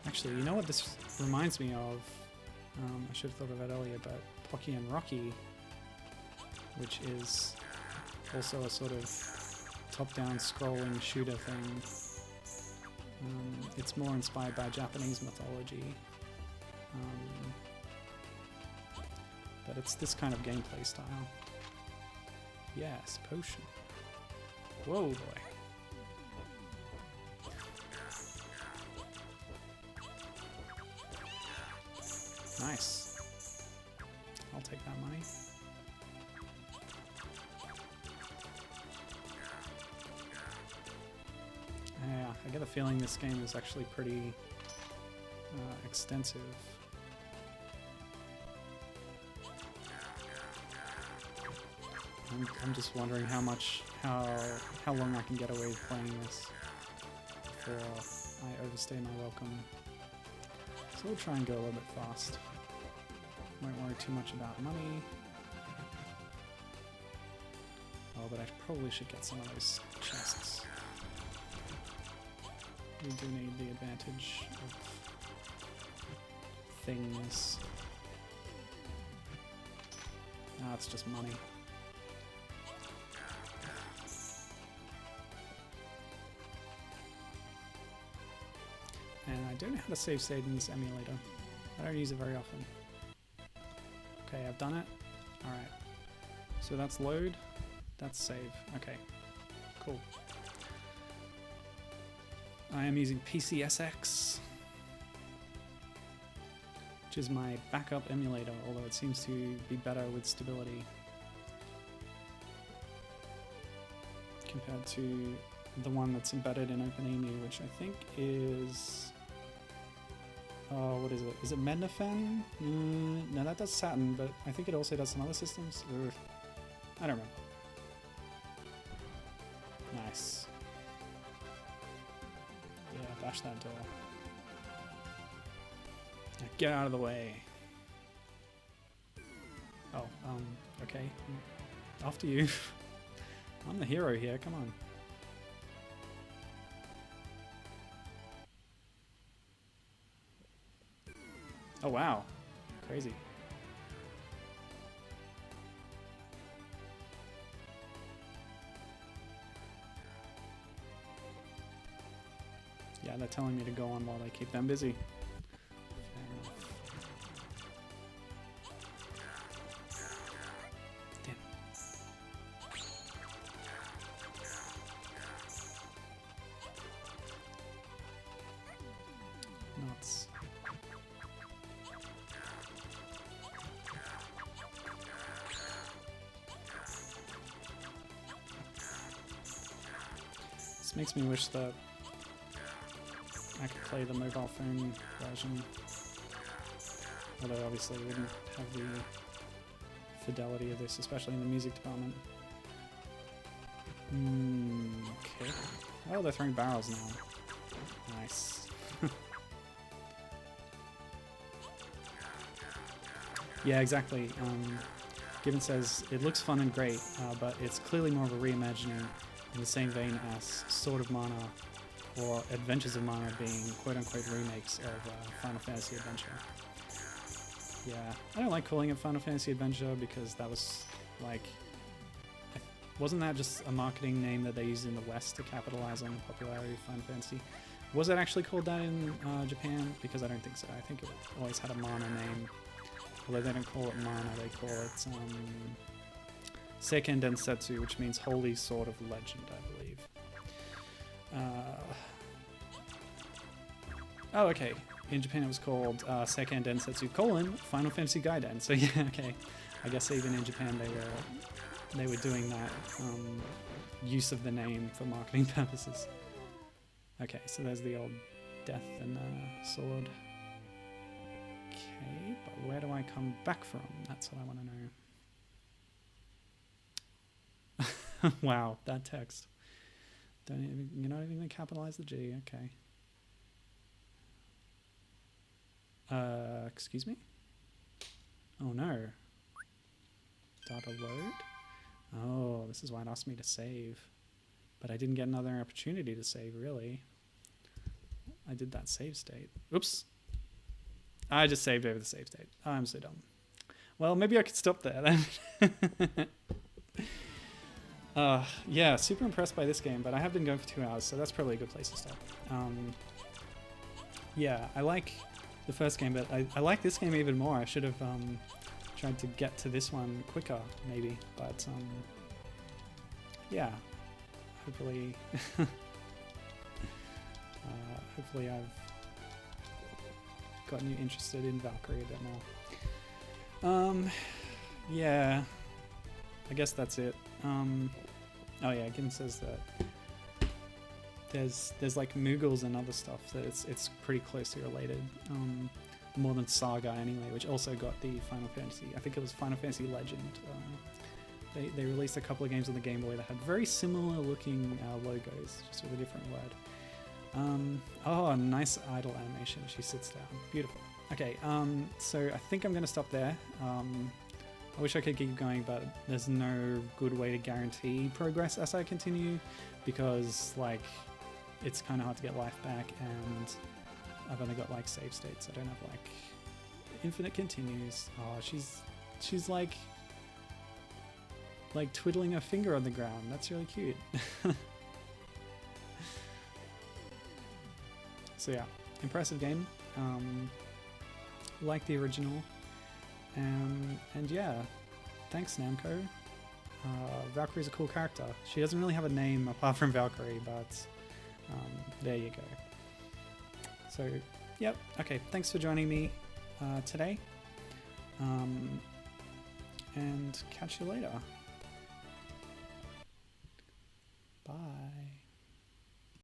Actually, you know what this reminds me of? I should have thought of it earlier, but Pocky and Rocky, which is also a sort of top-down scrolling shooter thing. It's more inspired by Japanese mythology, but it's this kind of gameplay style. Yes, potion. Whoa, boy. Nice. I'll take that money. Yeah, I get a feeling this game is actually pretty extensive. I'm just wondering how long I can get away with playing this before I overstay my welcome. So So we'll try and go a little bit fast. Won't worry too much about money. Oh, but I probably should get some of those chests. We do need the advantage of things. Ah, it's just money. And I don't know how to save state in this emulator. I don't use it very often. Okay, I've done it. Alright. So that's load. That's save. Okay. Cool. I am using PCSX, which is my backup emulator, although it seems to be better with stability compared to the one that's embedded in OpenEMU, which I think is... Oh, what is it? Is it Mednafen? No, that does Saturn, but I think it also does some other systems. Ugh. I don't remember. Nice. Yeah, bash that door. Now get out of the way. Oh, okay. After you. I'm the hero here, come on. Oh wow, crazy. Yeah, they're telling me to go on while they keep them busy. Fair enough. Damn. Nuts. This makes me wish that I could play the mobile phone version, although obviously we wouldn't have the fidelity of this, especially in the music department. Okay. Oh, they're throwing barrels now. Nice. Yeah, exactly. Given says, it looks fun and great, but it's clearly more of a reimagining in the same vein as Sword of Mana or Adventures of Mana being quote-unquote remakes of Final Fantasy Adventure. Yeah, I don't like calling it Final Fantasy Adventure because that was like... Wasn't that just a marketing name that they used in the West to capitalize on the popularity of Final Fantasy? Was it actually called that in Japan? Because I don't think so. I think it always had a Mana name. Although they don't call it Mana, they call it Seiken Densetsu, which means Holy Sword of Legend, I believe. Oh, okay. In Japan it was called Seiken Densetsu : Final Fantasy Gaiden. So yeah, okay. I guess even in Japan they were doing that use of the name for marketing purposes. Okay, so there's the old death and sword. Okay, but where do I come back from? That's what I want to know. Wow, that text. You're not even going to capitalize the G. Okay. Excuse me? Oh no. Data load? Oh, this is why it asked me to save. But I didn't get another opportunity to save, really. I did that save state. Oops. I just saved over the save state. Oh, I'm so dumb. Well, maybe I could stop there then. Yeah, super impressed by this game, but I have been going for 2 hours, so that's probably a good place to stop. Yeah, I like the first game, but I like this game even more. I should have tried to get to this one quicker, maybe, but yeah, hopefully, hopefully I've gotten you interested in Valkyrie a bit more. Yeah, I guess that's it. Oh yeah, Gim says that there's like Moogles and other stuff that it's pretty closely related. More than Saga anyway, which also got the Final Fantasy. I think it was Final Fantasy Legend. They released a couple of games on the Game Boy that had very similar looking logos, just with a different word. Oh, nice idle animation. She sits down. Beautiful. Okay, so I think I'm going to stop there. I wish I could keep going, but there's no good way to guarantee progress as I continue, because like it's kind of hard to get life back, and I've only got like save states. I don't have like infinite continues. Oh, she's like twiddling her finger on the ground. That's really cute. So yeah, impressive game. Like the original. And yeah, thanks Namco. Valkyrie's a cool character. She doesn't really have a name apart from Valkyrie, but there you go. So, yep, okay, thanks for joining me today. And catch you later.